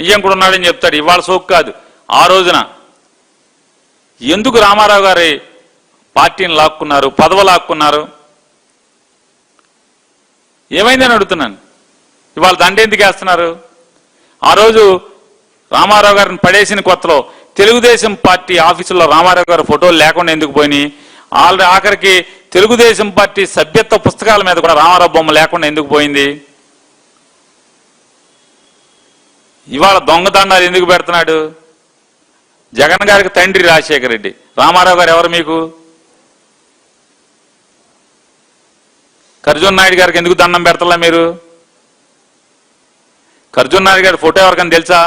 ఇయ్యంకుడు ఉన్నాడని చెప్తాడు. ఇవాళ సోకు కాదు. ఆ రోజున ఎందుకు రామారావు గారి పార్టీని లాక్కున్నారు, పదవి లాక్కున్నారు? ఏమైందని అడుగుతున్నాను. ఇవాళ దండ ఎందుకు వేస్తున్నారు? ఆ రోజు రామారావు గారిని పడేసిన కొత్తలో తెలుగుదేశం పార్టీ ఆఫీసులో రామారావు గారి ఫోటోలు లేకుండా ఎందుకు పోయినాయి? ఆఖరికి తెలుగుదేశం పార్టీ సభ్యత్వ పుస్తకాల మీద కూడా రామారావు బొమ్మ లేకుండా ఎందుకు పోయింది? ఇవాళ దొంగదండాలు ఎందుకు పెడుతున్నాడు? జగన్ గారికి తండ్రి రాజశేఖర రెడ్డి, రామారావు గారు ఎవరు మీకు? కర్జున్ నాయుడు గారికి ఎందుకు దండం పెడతలా మీరు? కర్జున్ నాయుడు గారి ఫోటో ఎవరికైనా తెలుసా?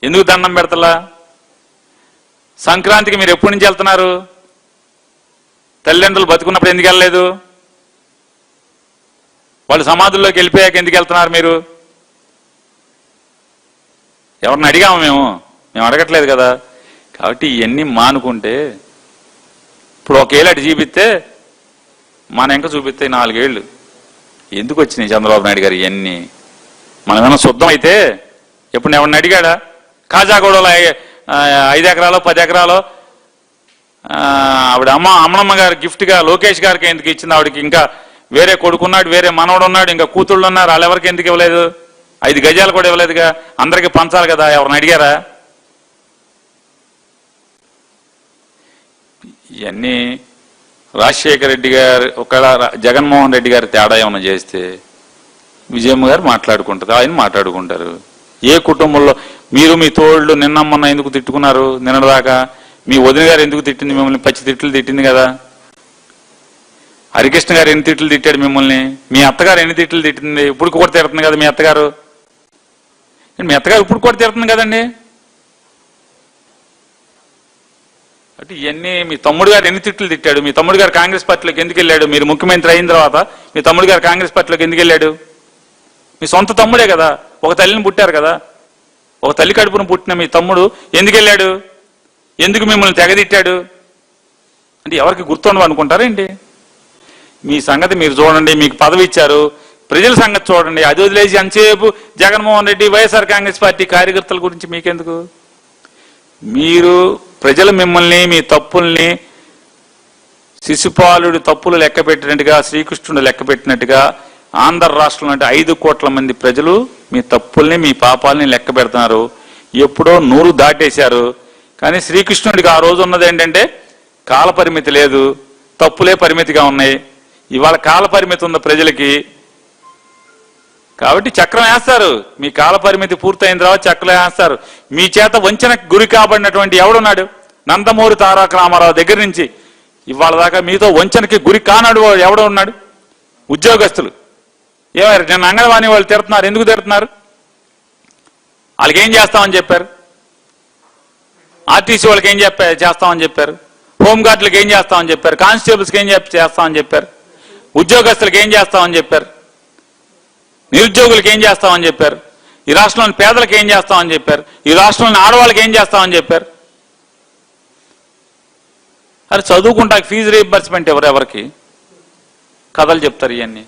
ఎందుకు దండం పెడతలా? సంక్రాంతికి మీరు ఎప్పటి నుంచి వెళ్తున్నారు? తల్లిదండ్రులు బతుకున్నప్పుడు ఎందుకు వెళ్ళలేదు? వాళ్ళు సమాధుల్లోకి వెళ్ళిపోయాక ఎందుకు వెళ్తున్నారు మీరు? ఎవరిని అడిగాము? మేము అడగట్లేదు కదా. కాబట్టి ఇవన్నీ మానుకుంటే, ఇప్పుడు ఒకేళ్ళు అటు చూపిస్తే మన వెంక చూపిస్తే 4 ఏళ్ళు ఎందుకు వచ్చినాయి చంద్రబాబు నాయుడు గారు? ఇవన్నీ మనమేమన్నా శుద్ధం అయితే ఎప్పుడు ఎవరిని అడిగాడా? కాజాగూడలో 5 ఎకరాలో 10 ఎకరాలో ఆవిడ అమ్మమ్మ గారు గిఫ్ట్గా లోకేష్ గారికి ఎందుకు ఇచ్చింది? ఆవిడకి ఇంకా వేరే కొడుకున్నాడు, వేరే మనవడు ఉన్నాడు, ఇంకా కూతుళ్ళు ఉన్నారు, వాళ్ళు ఎవరికి ఎందుకు ఇవ్వలేదు? 5 గజాలు కూడా ఇవ్వలేదుగా. అందరికీ పంచాలి కదా. ఎవరిని అడిగారా? ఇవన్నీ రాజశేఖర రెడ్డి గారు ఒకవేళ జగన్మోహన్ రెడ్డి గారు తేడా ఏమైనా చేస్తే విజయమ్మ గారు మాట్లాడుకుంటారు, ఆయన మాట్లాడుకుంటారు. ఏ కుటుంబంలో మీరు మీ తోళ్ళు నిన్నమ్మన్న ఎందుకు తిట్టుకున్నారు? నిన్నదాకా మీ వదిన గారు ఎందుకు తిట్టింది మిమ్మల్ని? పచ్చి తిట్లు తిట్టింది కదా. హరికృష్ణ గారు ఎన్ని తిట్లు తిట్టాడు మిమ్మల్ని? మీ అత్తగారు ఎన్ని తిట్లు తిట్టింది? ఇప్పుడు కూడా తిడుతుంది కదా మీ అత్తగారు. మీ అత్తగారు ఇప్పుడు కూడా తిడుతుంది కదండి. అంటే ఇవన్నీ మీ తమ్ముడు గారు ఎన్ని తిట్లు తిట్టాడు? మీ తమ్ముడు గారు కాంగ్రెస్ పార్టీలోకి ఎందుకు వెళ్ళాడు? మీరు ముఖ్యమంత్రి అయిన తర్వాత మీ తమ్ముడు గారు కాంగ్రెస్ పార్టీలోకి ఎందుకు వెళ్ళాడు? మీ సొంత తమ్ముడే కదా, ఒక తల్లిని పుట్టారు కదా. ఒక తల్లి కడుపును పుట్టిన మీ తమ్ముడు ఎందుకు వెళ్ళాడు? ఎందుకు మిమ్మల్ని తెగదిట్టాడు? అంటే ఎవరికి గుర్తుండవు అనుకుంటారేంటి? మీ సంగతి మీరు చూడండి. మీకు పదవి ఇచ్చారు, ప్రజల సంగతి చూడండి. అది వదిలేసి అంతసేపు జగన్మోహన్ రెడ్డి, వైఎస్ఆర్ కాంగ్రెస్ పార్టీ కార్యకర్తల గురించి మీకెందుకు? మీరు ప్రజలు మిమ్మల్ని, మీ తప్పుల్ని శిశుపాలుడు తప్పులు లెక్క పెట్టినట్టుగా, శ్రీకృష్ణుడు లెక్క పెట్టినట్టుగా ఆంధ్ర రాష్ట్రంలో అంటే 5 కోట్ల మంది ప్రజలు మీ తప్పుల్ని, మీ పాపాలని లెక్క పెడుతున్నారు. ఎప్పుడో 100 దాటేశారు. కానీ శ్రీకృష్ణుడికి ఆ రోజు ఉన్నది ఏంటంటే కాల పరిమితి లేదు, తప్పులే పరిమితిగా ఉన్నాయి. ఇవాళ కాల పరిమితి ఉన్న ప్రజలకి. కాబట్టి చక్రం వేస్తారు. మీ కాల పరిమితి పూర్తయిన తర్వాత చక్రం వేస్తారు. మీ చేత వంచనకు గురి కాబడినటువంటి ఎవడున్నాడు? నందమూరి తారక రామారావు దగ్గర నుంచి ఇవాళ దాకా మీతో వంచనకి గురి కానాడు ఎవడో ఉన్నాడు? ఉద్యోగస్తులు. ఏమారు నిన్న అంగన్వాడీ వాళ్ళు తిడుతున్నారు. ఎందుకు తిడుతున్నారు? వాళ్ళకి ఏం చేస్తామని చెప్పారు? ఆర్టీసీ వాళ్ళకి ఏం చేస్తామని చెప్పారు? హోంగార్డులకు ఏం చేస్తామని చెప్పారు? కానిస్టేబుల్స్కి ఏం చేస్తామని చెప్పారు? ఉద్యోగస్తులకు ఏం చేస్తామని చెప్పారు? నిరుద్యోగులకు ఏం చేస్తామని చెప్పారు? ఈ రాష్ట్రంలోని పేదలకు ఏం చేస్తామని చెప్పారు? ఈ రాష్ట్రంలోని ఆడవాళ్ళకి ఏం చేస్తామని చెప్పారు? అరే చదువుకుంటా ఫీజు రీయింబర్స్మెంట్ ఎవరెవరికి కథలు చెప్తారు ఇవన్నీ.